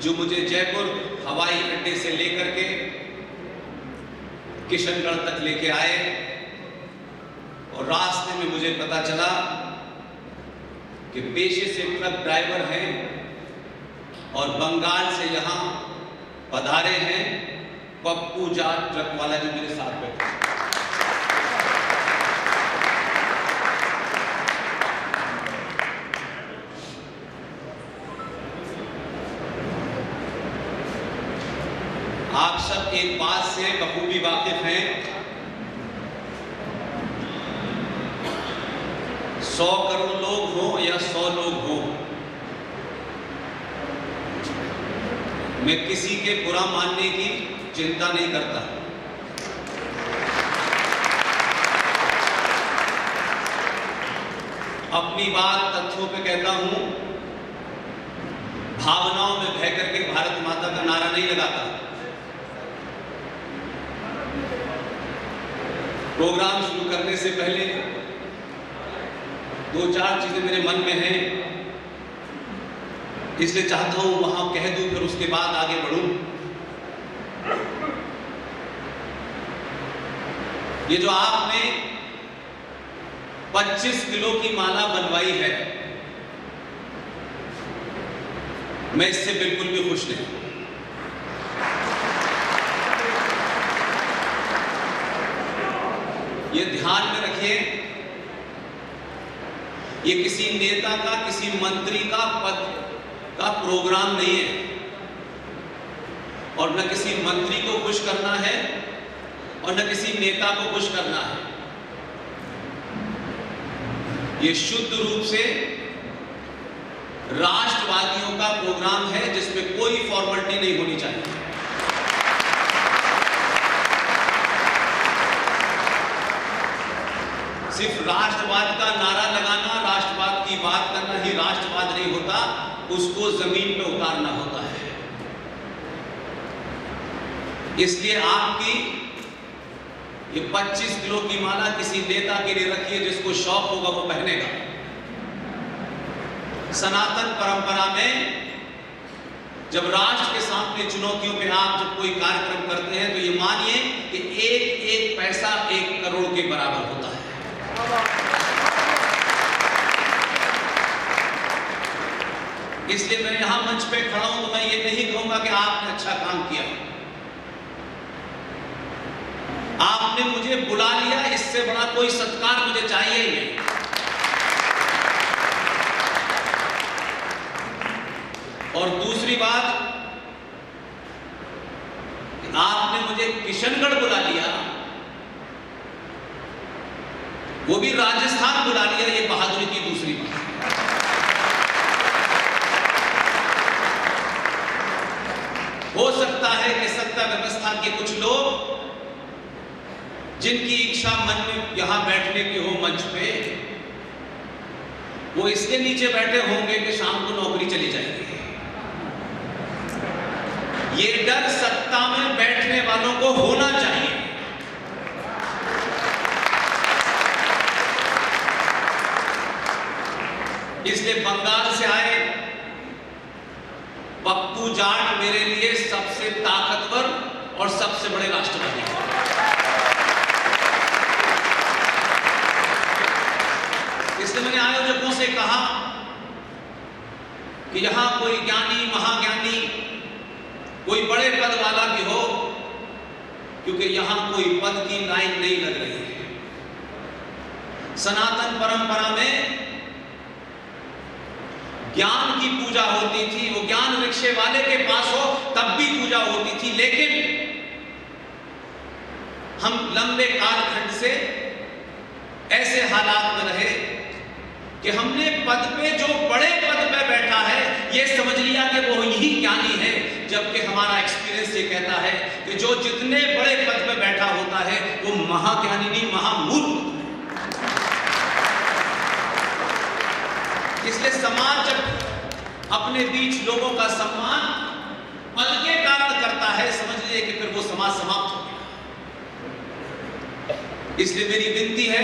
जो मुझे जयपुर हवाई अड्डे से लेकर के किशनगढ़ तक लेके आए और रास्ते में मुझे पता चला कि पेशे से ट्रक ड्राइवर हैं और बंगाल से यहाँ पधारे हैं पप्पू जाट ट्रक वाला जो मेरे साथ बैठा। आप सब एक बात से बखूबी वाकिफ हैं, 100 करोड़ लोग हों या 100 लोग हों, मैं किसी के बुरा मानने की चिंता नहीं करता। अपनी बात तथ्यों पे कहता हूं, भावनाओं में बह करके भारत माता का नारा नहीं लगाता। प्रोग्राम शुरू करने से पहले 2-4 चीजें मेरे मन में हैं, इसलिए चाहता हूं वहां कह दूं फिर उसके बाद आगे बढ़ूं। ये जो आपने 25 किलो की माला बनवाई है, मैं इससे बिल्कुल भी खुश नहीं। ये ध्यान में रखिए, ये किसी नेता का, किसी मंत्री का पद का प्रोग्राम नहीं है और न किसी मंत्री को खुश करना है और न किसी नेता को खुश करना है। ये शुद्ध रूप से राष्ट्रवादियों का प्रोग्राम है जिसमें कोई फॉर्मेलिटी नहीं होनी चाहिए। सिर्फ राष्ट्रवाद का नारा लगाना, राष्ट्रवाद की बात करना ही राष्ट्रवाद नहीं होता, उसको जमीन पे उतारना होता है। इसलिए आपकी ये 25 किलो की माला किसी नेता के लिए रखिए, जिसको शौक होगा वो पहनेगा। सनातन परंपरा में जब राष्ट्र के सामने चुनौतियों पे आप जब कोई कार्यक्रम करते हैं तो ये मानिए कि एक एक पैसा 1 करोड़ के बराबर होता है। इसलिए मैं यहां मंच पे खड़ा हूं तो मैं ये नहीं कहूंगा कि आपने अच्छा काम किया। आपने मुझे बुला लिया, इससे बड़ा कोई सत्कार मुझे चाहिए ही नहीं। और दूसरी बात, आपने मुझे किशनगढ़ बुला लिया, वो भी राजस्थान बुला लिया, ये बहादुरी की दूसरी बात। हो सकता है कि सत्ता व्यवस्था के कुछ लोग जिनकी इच्छा मन में यहां बैठने की हो मंच पे, वो इसके नीचे बैठे होंगे कि शाम को नौकरी चली जाएगी। ये डर सत्ता में बैठने वालों को होना चाहिए। इसलिए बंगाल से आए पप्पू जाट मेरे लिए सबसे ताकतवर और सबसे बड़े राष्ट्रवादी हैं। इसलिए मैंने आयोजकों से कहा कि यहां कोई ज्ञानी महाज्ञानी कोई बड़े पद वाला भी हो, क्योंकि यहां कोई पद की लाइन नहीं लग रही है। सनातन परंपरा में ज्ञान की पूजा होती थी, वो ज्ञान रिक्शे वाले के पास हो तब भी पूजा होती थी, लेकिन हम लंबे कालखंड से ऐसे हालात में रहे कि हमने पद पे, जो बड़े पद पे बैठा है, ये समझ लिया कि वो यही ज्ञानी है, जबकि हमारा एक्सपीरियंस ये कहता है कि जो जितने बड़े पद पे बैठा होता है वो महाज्ञानी नहीं, महामूर्ख। इसलिए समाज जब अपने बीच लोगों का सम्मान पद के कारण करता है, समझ लीजिए कि फिर वो समाज समाप्त हो गया। इसलिए मेरी विनती है,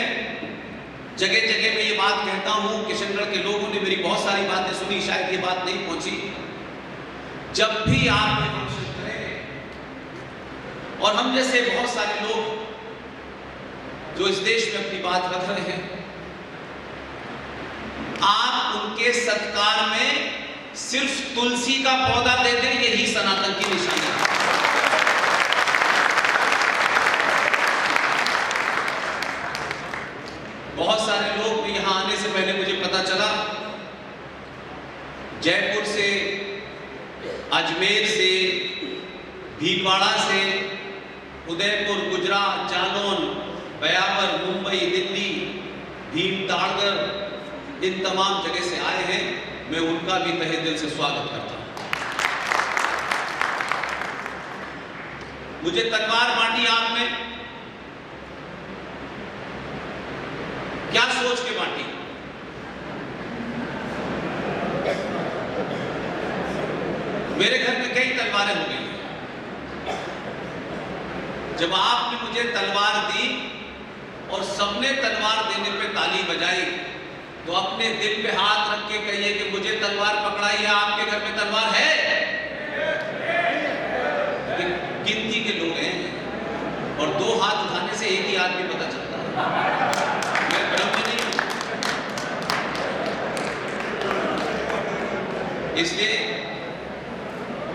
जगह जगह मैं ये बात कहता हूं, किशनगढ़ के लोगों ने मेरी बहुत सारी बातें सुनी, शायद ये बात नहीं पहुंची। जब भी आप ये फंक्शन करें, और हम जैसे बहुत सारे लोग जो इस देश में अपनी बात रख रहे हैं, आप उनके सत्कार में सिर्फ तुलसी का पौधा दे दें, यही सनातन की निशानी है। बहुत सारे लोग, यहां आने से पहले मुझे पता चला, जयपुर से, अजमेर से, भीलवाड़ा से, उदयपुर, गुजरात, जालौन, ब्यावर, मुंबई, दिल्ली, भीमताड़गढ़, इन तमाम जगह से आए हैं। मैं उनका भी तहे दिल से स्वागत करता हूं। मुझे तलवार बांटी आपने, क्या सोच के बांटी? मेरे घर में कई तलवारें हो गई। जब आपने मुझे तलवार दी और सबने तलवार देने पे ताली बजाई, तो अपने दिल पे हाथ रख के कहिए कि मुझे तलवार पकड़ाई है। आपके घर में तलवार है? गिनती के लोग हैं, और दो हाथ उठाने से एक ही आदमी पता चलता है। मैं भ्रम में नहीं हूं। इसलिए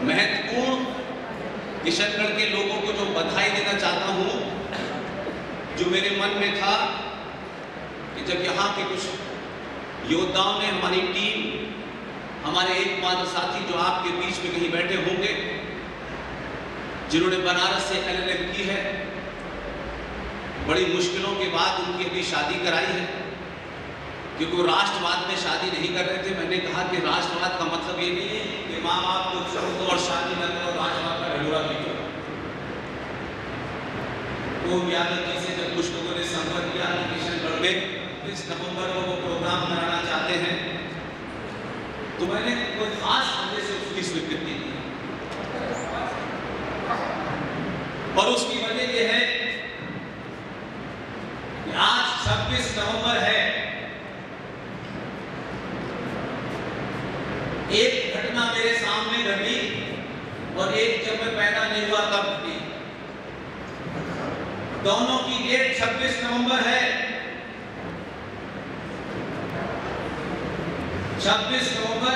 महत्वपूर्ण किशनगढ़ के लोगों को जो बधाई देना चाहता हूं, जो मेरे मन में था कि जब यहाँ के कुछ योद्धाओं ने, हमारी टीम, हमारे एकमात्र साथी जो आपके बीच में कहीं बैठे होंगे, जिन्होंने बनारस से LLM की है, बड़ी मुश्किलों के बाद उनकी अभी शादी कराई है, क्योंकि वो राष्ट्रवाद में शादी नहीं कर रहे थे। मैंने कहा कि राष्ट्रवाद का मतलब ये नहीं है कि माँ बाप को छोड़ दो और शादी न करो, राष्ट्रवाद का ढिंढोरा पीटो। वो यादव जी से जब कुछ लोगों ने संपर्क किया कि किशनगढ़ में 20 नवंबर को वो प्रोग्राम कराना चाहते हैं, तो मैंने कोई खास वजह से उसकी स्वीकृति दी, और उसकी वजह यह है कि आज 26 नवंबर है। एक घटना मेरे सामने घटी और एक जब मैं पैदा नहीं हुआ तब घटी। दोनों की डेट 26 नवंबर है। 26 नवंबर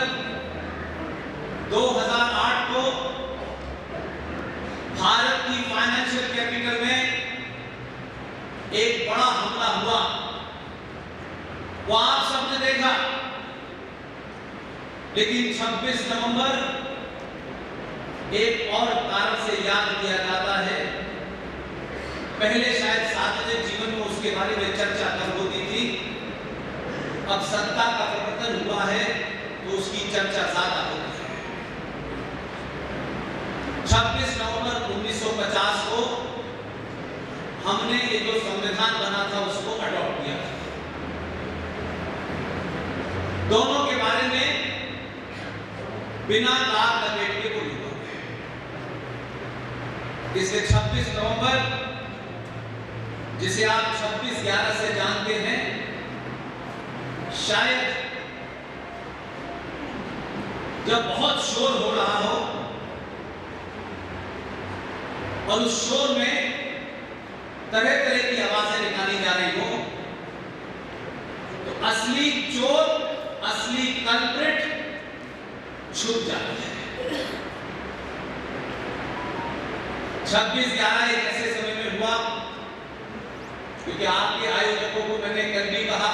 2008 को भारत की फाइनेंशियल कैपिटल में एक बड़ा हमला हुआ, वो आप सबने देखा। लेकिन 26 नवंबर एक और कारण से याद किया जाता है। पहले शायद सार्वजनिक जीवन में उसके बारे में चर्चा कम होती थी, अब सत्ता का परिवर्तन हुआ है तो उसकी चर्चा ज्यादा होती है। 26 नवंबर 1950 को हमने ये जो संविधान बना था उसको अडॉप्ट किया था। दोनों के बारे में बिना दाग लपेट के बोलूंगा। इसलिए 26 नवंबर, जिसे आप 26/11 से जानते हैं, शायद जब बहुत शोर हो रहा हो और उस शोर में तरह तरह की आवाजें निकाली जा रही हो, तो असली चोर, असली कल्प्रिट छुप जाता है। 26/11 एक ऐसे समय में हुआ, क्योंकि आपके आयोजकों को मैंने कल भी कहा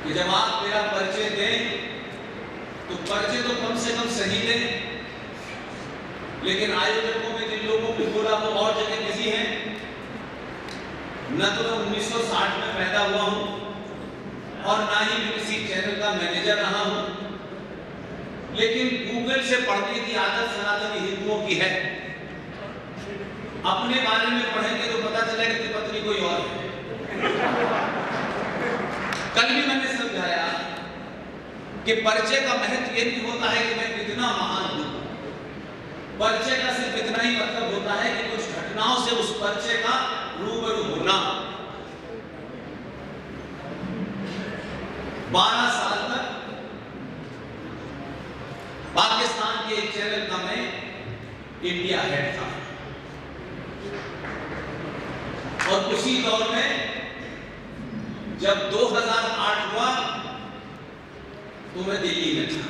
कि जब आप मेरा परिचय दें तो परिचय तो कम से कम सही दें। लेकिन आयोजकों में जिन लोगों को बोला वो और जगह बिजी हैं। न तो मैं 1960 में पैदा हुआ हूं और ना ही मैं किसी चैनल का मैनेजर रहा हूं, लेकिन गूगल से पढ़ने की आदत सनातनी हिंदुओं की है। अपने बारे में पढ़ेंगे तो पता चलेगा कि पत्नी कोई और है। कल भी मैंने समझाया कि परिचय का महत्व ये नहीं होता है कि मैं कितना महान हूं। परिचय का सिर्फ इतना ही मतलब होता है कि कुछ घटनाओं से उस परिचय का रूबरू होना। 12 साल तक पाकिस्तान के एक चैनल का मैं इंडिया हेड था और उसी दौर में जब 2008 हुआ तो मैं दिल्ली में था,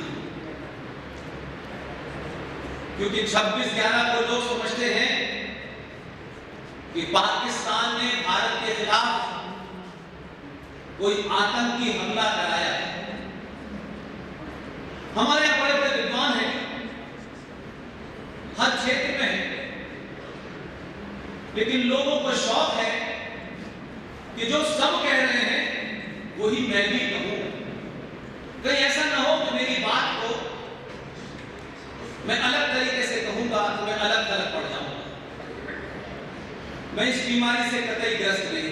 क्योंकि 26/11 को लोग समझते हैं कि पाकिस्तान ने भारत के खिलाफ कोई आतंकी हमला कराया है। हमारे यहाँ बड़े बड़े विद्वान हैं, हर क्षेत्र में हैं, लेकिन लोगों को शौक है कि जो सब कह रहे हैं वही मैं भी कहूं। कहीं ऐसा ना हो कि मेरी बात को मैं अलग तरीके से कहूंगा तो मैं अलग थलग पड़ जाऊंगा। मैं इस बीमारी से कतई ग्रस्त नहीं।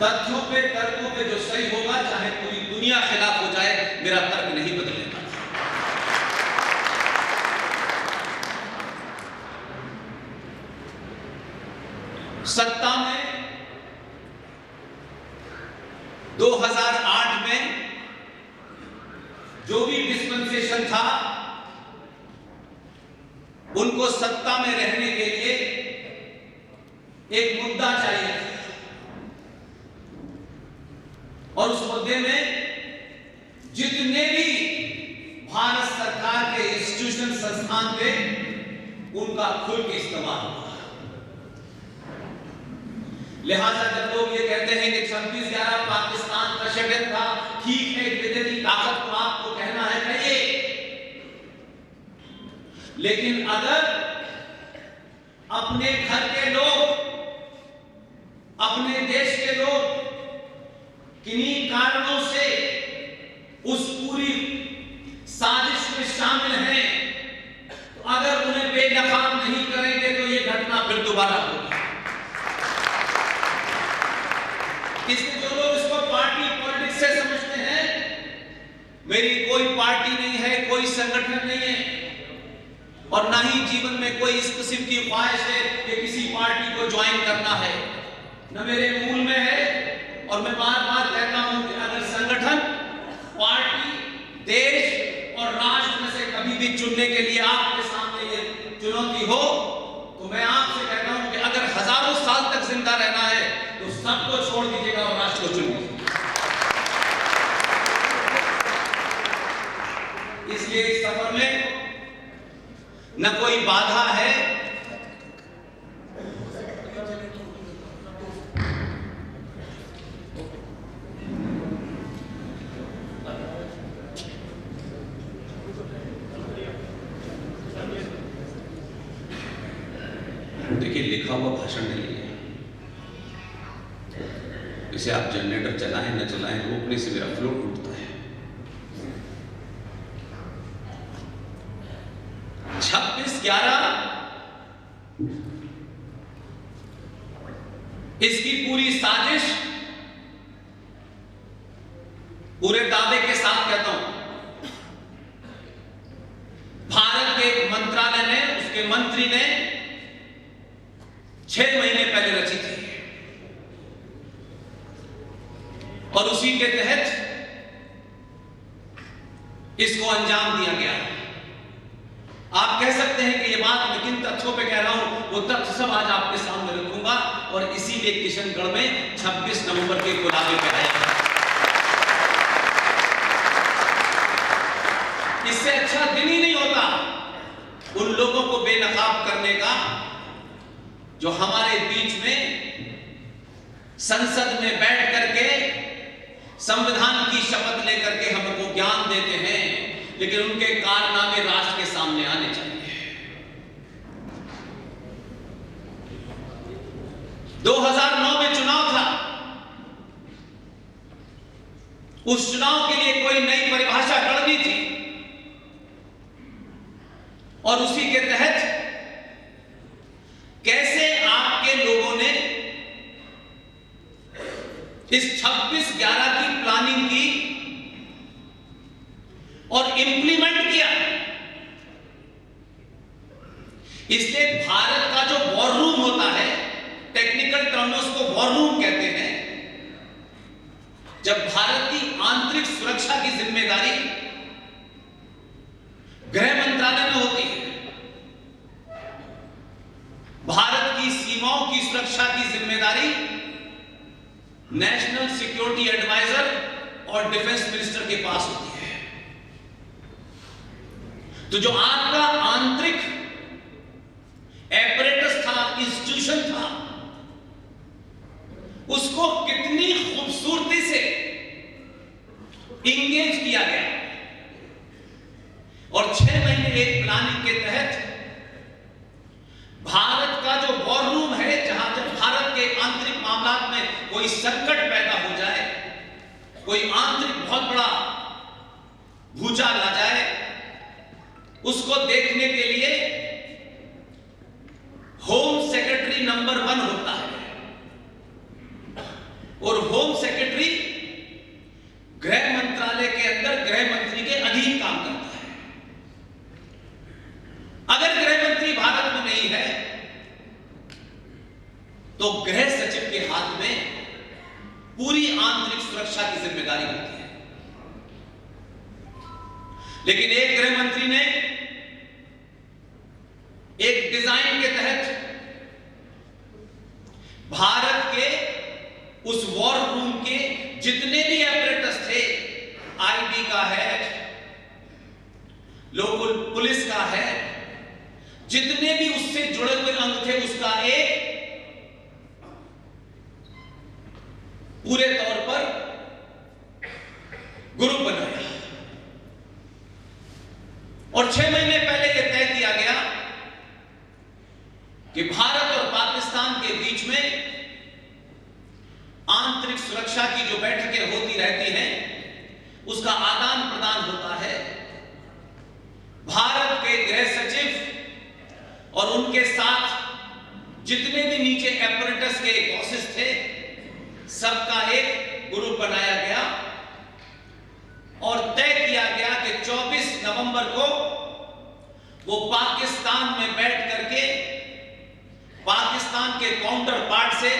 तथ्यों पे, तर्कों पे जो सही होगा, चाहे पूरी दुनिया खिलाफ हो जाए, मेरा तर्क नहीं बदलेगा। सत्ता में 2008 में जो भी डिस्पेंसेशन था, उनको सत्ता में रहने के लिए एक मुद्दा चाहिए और उस मुद्दे में जितने भी भारत सरकार के इंस्टीट्यूशन, संस्थान थे, उनका खुल के इस्तेमाल हुआ। लिहाजा जब लोग ये कहते हैं कि 26/11 पाकिस्तान का षड्यंत्र था, ठीक है, विदेशी ताकत को आपको कहना है, कहिए। लेकिन अगर अपने घर के लोग, अपने देश के लोग किन्हीं कारणों से उस पूरी साजिश में शामिल हैं, तो अगर उन्हें बेनकाब नहीं करेंगे तो ये घटना फिर दोबारा होगी। इसलिए जो लोग इसको पार्टी पॉलिटिक्स से समझते हैं, मेरी कोई पार्टी नहीं है, कोई संगठन नहीं है और ना ही जीवन में कोई इस किस्म की ख्वाहिश है कि किसी पार्टी को ज्वाइन करना है, न मेरे मूल में है। और मैं बार बार कहता हूं कि अगर संगठन, पार्टी, देश और राष्ट्र में से कभी भी चुनने के लिए आपके सामने ये चुनौती हो, तो मैं आपसे कहता हूं कि अगर हजारों साल तक जिंदा रहना है तो सबको छोड़ दीजिएगा और राष्ट्र को चुन लीजिए। इसलिए इस सफर में न कोई बाधा है देखिए, लिखा हुआ भाषण नहीं है। इसे आप जनरेटर चलाएं न चलाएं, रोकने से मेरा फ्लो टूटता है। 26/11 इसकी पूरी साजिश, पूरे दावे के साथ कहता हूं, भारत के एक मंत्रालय ने, उसके मंत्री ने 6 महीने पहले रची थी और उसी के तहत इसको अंजाम दिया गया। आप कह सकते हैं कि ये बात मैं किन तथ्यों पे कह रहा हूं, वो तथ्य सब आज आपके सामने रखूंगा और इसीलिए किशनगढ़ में 26 नवंबर के गुलाबी पे आया। इससे अच्छा दिन ही नहीं होता उन लोगों को बेनकाब करने का जो हमारे बीच में संसद में बैठ करके संविधान की शपथ लेकर के हमको ज्ञान देते हैं, लेकिन उनके कारनामे राष्ट्र के सामने आने चाहिए। 2009 में चुनाव था, उस चुनाव के लिए कोई नई परिभाषा गढ़नी थी और उसी के तहत कैसे आपके लोगों ने इस 26/11 की प्लानिंग की और इंप्लीमेंट किया। इसलिए भारत का जो वॉर रूम होता है, टेक्निकल टर्म में उसको वॉर रूम कहते हैं, जब भारत की आंतरिक सुरक्षा की जिम्मेदारी गृह मंत्रालय में होती है, भारत की सीमाओं की सुरक्षा की जिम्मेदारी नेशनल सिक्योरिटी एडवाइजर और डिफेंस मिनिस्टर के पास होती है। तो जो आपका आंतरिक एपरेटस था, इंस्टीट्यूशन था, उसको कितनी खूबसूरती से इंगेज किया गया और 6 महीने एक प्लानिंग के तहत भारत का जो वॉर रूम है, जहां जब भारत के आंतरिक मामलात में कोई संकट पैदा हो जाए, कोई आंतरिक बहुत बड़ा भूचाल आ जाए, उसको देखने के लिए होम सेक्रेटरी नंबर 1 होता है और होम सेक्रेटरी गृह मंत्रालय के अंदर गृह मंत्री के अधीन काम करता है। अगर गृह मंत्री भारत में नहीं है तो गृह सचिव के हाथ में पूरी आंतरिक सुरक्षा की जिम्मेदारी होती है। लेकिन एक गृह मंत्री ने एक डिजाइन के तहत भारत के उस वॉर रूम के जितने भी एपरेटस थे, आईबी का है, लोकल पुलिस का है, जितने भी उससे जुड़े हुए अंग थे, उसका एक पूरे तौर पर ग्रुप बनाया और 6 महीने पहले यह तय किया गया कि भारत और पाकिस्तान के बीच में आंतरिक सुरक्षा की जो बैठकें होती रहती हैं, उसका आदान प्रदान होता है। भारत के गृह सचिव और उनके साथ जितने भी नीचे एपरेटस के बॉसेस थे, सबका एक ग्रुप बनाया गया और तय किया गया कि 24 नवंबर को वो पाकिस्तान में बैठ करके पाकिस्तान के काउंटर पार्ट से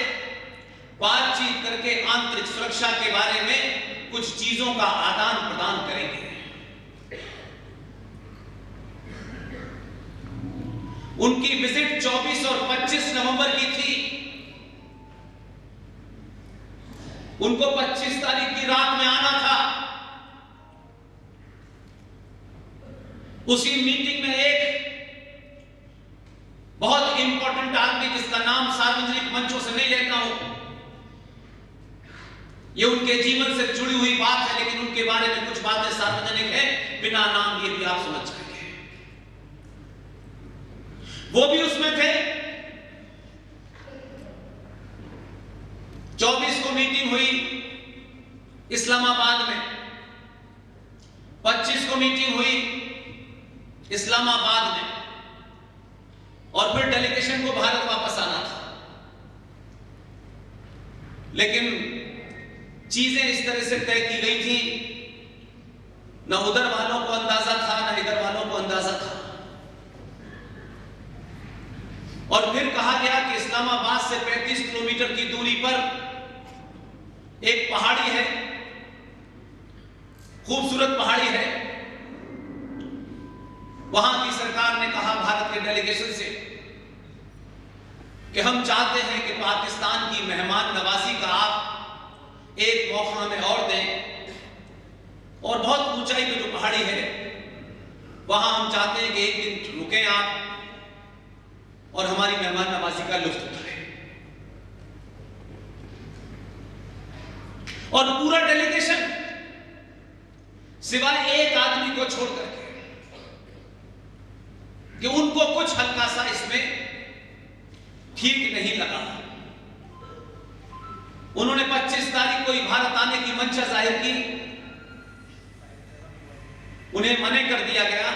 बातचीत करके आंतरिक सुरक्षा के बारे में कुछ चीजों का आदान प्रदान करेंगे। उनकी विजिट 24 और 25 नवंबर की थी। उनको 25 तारीख की रात में आना था। उसी मीटिंग में एक बहुत इंपॉर्टेंट आदमी, जिसका नाम सार्वजनिक मंचों से नहीं लेता हूं, ये उनके जीवन से जुड़ी हुई बात है, लेकिन उनके बारे में कुछ बातें सार्वजनिक है, बिना नाम लिए भी आप समझ जाएंगे। वो भी उसमें थे मीटिंग हुई इस्लामाबाद में, 25 को मीटिंग हुई इस्लामाबाद में, और फिर डेलीगेशन को भारत वापस आना था। लेकिन चीजें इस तरह से तय की गई थी, न उधर वालों को अंदाजा था न इधर वालों को अंदाजा था। और फिर कहा गया कि इस्लामाबाद से 35 किलोमीटर की दूरी पर एक पहाड़ी है, खूबसूरत पहाड़ी है। वहां की सरकार ने कहा भारत के डेलीगेशन से कि हम चाहते हैं कि पाकिस्तान की मेहमान नवाजी का आप एक मौका हमें और दें, और बहुत ऊंचाई पे जो पहाड़ी है वहां हम चाहते हैं कि एक दिन रुकें आप और हमारी मेहमान नवाजी का लुत्फ उठाएं। और पूरा डेलीगेशन सिवाय एक आदमी को छोड़ करके कि उनको कुछ हल्का सा इसमें ठीक नहीं लगा, उन्होंने 25 तारीख को ही भारत आने की मंशा जाहिर की, उन्हें मना कर दिया गया।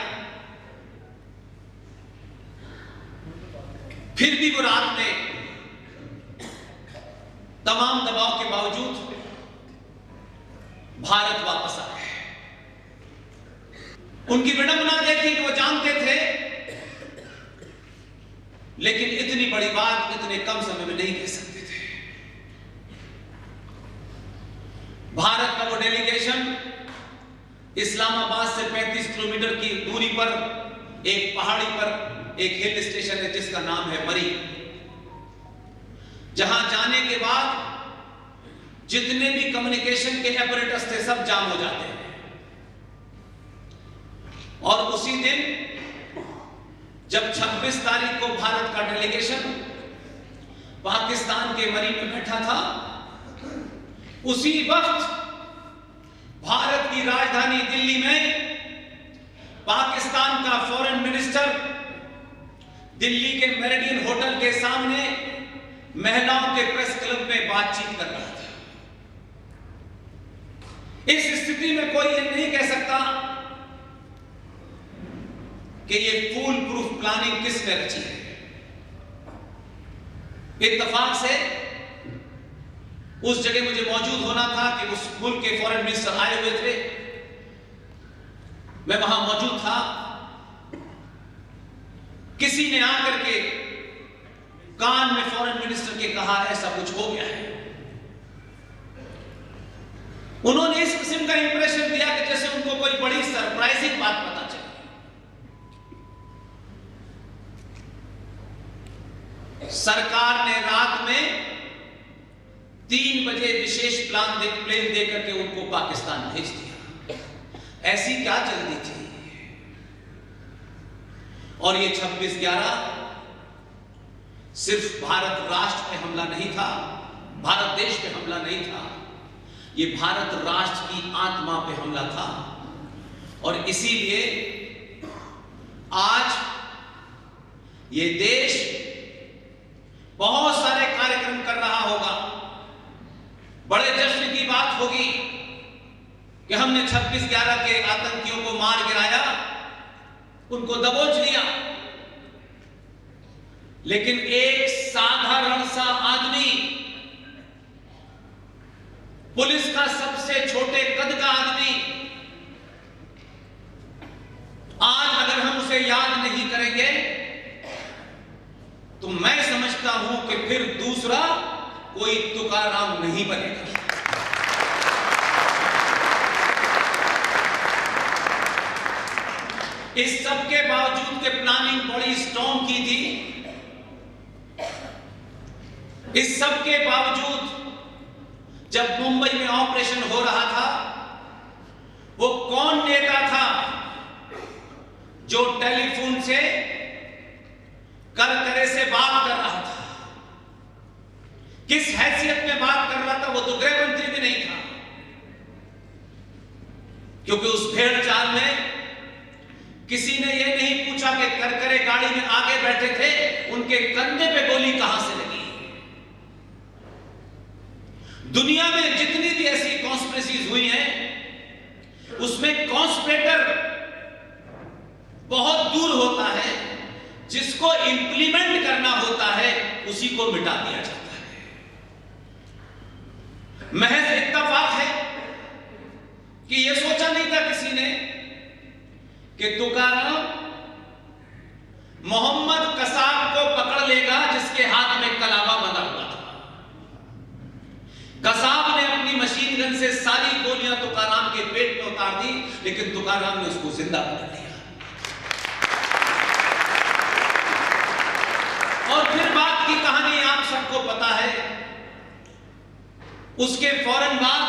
फिर भी वो रात में तमाम दबाव के बावजूद भारत वापस आ गए। उनकी विडंबना देखी कि वो जानते थे, लेकिन इतनी बड़ी बात इतने कम समय में नहीं कह सकते थे। भारत का वो डेलीगेशन इस्लामाबाद से 35 किलोमीटर की दूरी पर एक पहाड़ी पर एक हिल स्टेशन है जिसका नाम है मरी, जहां जाने के बाद जितने भी कम्युनिकेशन के apparatus थे सब जाम हो जाते हैं। और उसी दिन जब 26 तारीख को भारत का डेलीगेशन पाकिस्तान के मरी में बैठा था, उसी वक्त भारत की राजधानी दिल्ली में पाकिस्तान का फॉरेन मिनिस्टर दिल्ली के मेरिडियन होटल के सामने महिलाओं के प्रेस क्लब में बातचीत कर रहा था। इस स्थिति में कोई ये नहीं कह सकता कि ये फूल प्रूफ प्लानिंग किसने रची है। इत्तेफाक से उस जगह मुझे मौजूद होना था कि उस मुल्क के फॉरेन मिनिस्टर आए हुए थे, मैं वहां मौजूद था। किसी ने आकर के कान में फॉरेन मिनिस्टर के कहा ऐसा कुछ हो गया है। उन्होंने इस किस्म का इंप्रेशन दिया कि जैसे उनको कोई बड़ी सरप्राइजिंग बात पता चली। सरकार ने रात में 3 बजे विशेष प्लेन दे करके उनको पाकिस्तान भेज दिया। ऐसी क्या जल्दी थी? और ये 26/11 सिर्फ भारत राष्ट्र पे हमला नहीं था, भारत देश पे हमला नहीं था, ये भारत राष्ट्र की आत्मा पे हमला था। और इसीलिए आज ये देश बहुत सारे कार्यक्रम कर रहा होगा, बड़े जश्न की बात होगी कि हमने 26/11 के आतंकियों को मार गिराया, उनको दबोच लिया। लेकिन एक साधारण सा आदमी, पुलिस का सबसे छोटे कद का आदमी, आज अगर हम उसे याद नहीं करेंगे तो मैं समझता हूं कि फिर दूसरा कोई तुकाराम नहीं बनेगा। इस सब के बावजूद के प्लानिंग बड़ी स्ट्रॉन्ग की थी। इस सब के बावजूद जब मुंबई में ऑपरेशन हो रहा था, वो कौन नेता था जो टेलीफोन से करकरे से बात कर रहा था? किस हैसियत में बात कर रहा था? वो तो गृह मंत्री भी नहीं था, क्योंकि उस भेड़ चाल में किसी ने यह नहीं पूछा कि करकरे गाड़ी में आगे बैठे थे, उनके कंधे पे गोली कहां से लगी। दुनिया में जितनी भी ऐसी कॉन्स्पिरेसीज हुई हैं, उसमें कॉन्स्पिरेटर बहुत दूर होता है, जिसको इंप्लीमेंट करना होता है उसी को मिटा दिया जाता है। महज इत्तेफाक है कि यह सोचा नहीं था किसी ने कि तुकाराम मोहम्मद कसाब को पकड़ लेगा जिसके हाथ में कलावा बंधा हुआ था। कसाब ने अपनी मशीन गन से सारी गोलियां तुकाराम के पेट में उतार दी, लेकिन तुकाराम ने उसको जिंदा पकड़ लिया। और फिर बात की कहानी आप सबको पता है। उसके फौरन बाद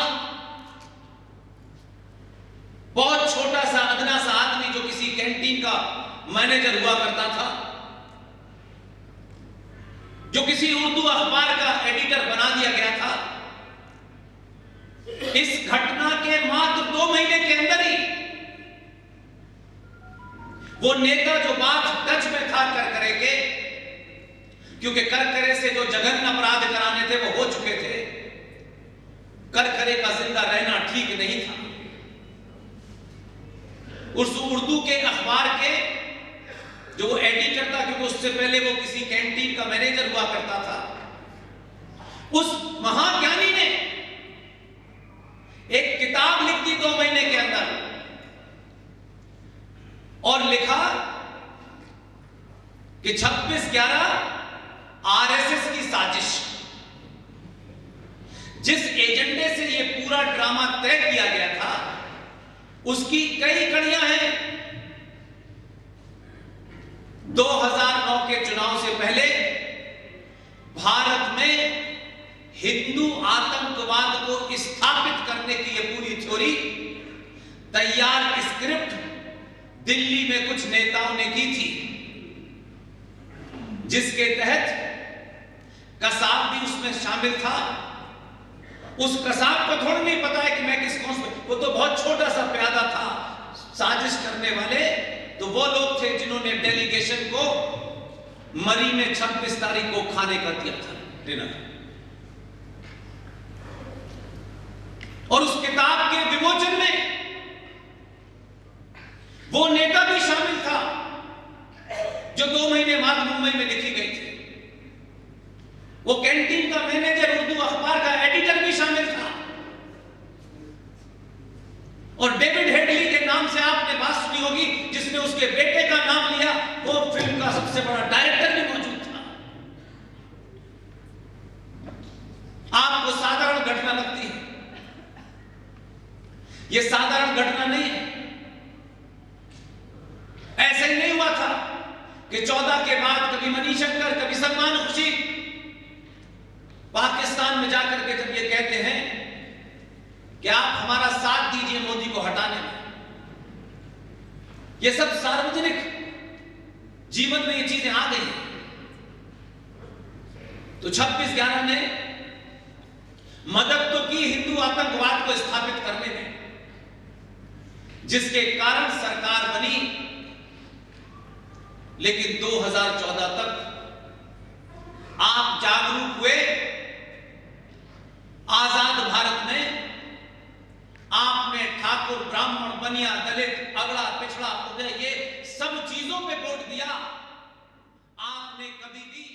बहुत छोटा सा अदना सा आदमी जो किसी कैंटीन का मैनेजर हुआ करता था, जो किसी उर्दू अखबार का एडिटर बना दिया गया था, इस घटना के मात्र 2 महीने के अंदर ही वो नेता जो बात टच में था करकरे के, क्योंकि करकरे से जो जघन्य अपराध कराने थे वो हो चुके थे, करकरे का जिंदा रहना ठीक नहीं था। उस उर्दू के अखबार के जो वो एडिटर था, क्योंकि उससे पहले वो किसी कैंटीन का मैनेजर हुआ करता था, उस महाज्ञानी ने एक किताब लिख दी 2 महीने के अंदर और लिखा कि 26/11 आरएसएस की साजिश। जिस एजेंडे से यह पूरा ड्रामा तय किया गया था उसकी कई कड़ियां हैं। 2009 के चुनाव से पहले भारत में हिंदू आतंकवाद को स्थापित करने की यह पूरी थ्योरी तैयार स्क्रिप्ट दिल्ली में कुछ नेताओं ने की थी, जिसके तहत कसाब भी उसमें शामिल था। उस कसाब को थोड़ा नहीं पता है कि मैं किस कौन, वो तो बहुत छोटा सा प्यादा था। साजिश करने वाले तो वो लोग थे जिन्होंने डेलीगेशन को मरी में 26 तारीख को खाने का दिया था डिनर। और उस किताब के विमोचन में वो नेता भी शामिल था जो 2 महीने बाद मुंबई में लिखी गई थी। वो कैंटीन का मैनेजर, उर्दू अखबार का एडिटर भी शामिल था। और डेविड हेडली के नाम से आपने बात सुनी होगी, जिसने उसके बेटे का नाम लिया, वो फिल्म का सबसे बड़ा डायरेक्टर भी मौजूद था। आपको साधारण घटना लगती है, यह साधारण घटना नहीं है। ऐसे ही नहीं हुआ था कि 14 के बाद कभी मणिशंकर, कभी सलमान खुर्शीद पाकिस्तान में जाकर के जब ये कहते हैं कि आप हमारा साथ दीजिए मोदी को हटाने में, ये सब सार्वजनिक जीवन में ये चीजें आ गई। तो 26/11 ने मदद तो की हिंदू आतंकवाद को स्थापित करने में, जिसके कारण सरकार बनी। लेकिन 2014 तक आप जागरूक हुए। आजाद भारत में आपने ठाकुर, ब्राह्मण, बनिया, दलित, अगड़ा, पिछड़ा, उदय, ये सब चीजों पे वोट दिया। आपने कभी भी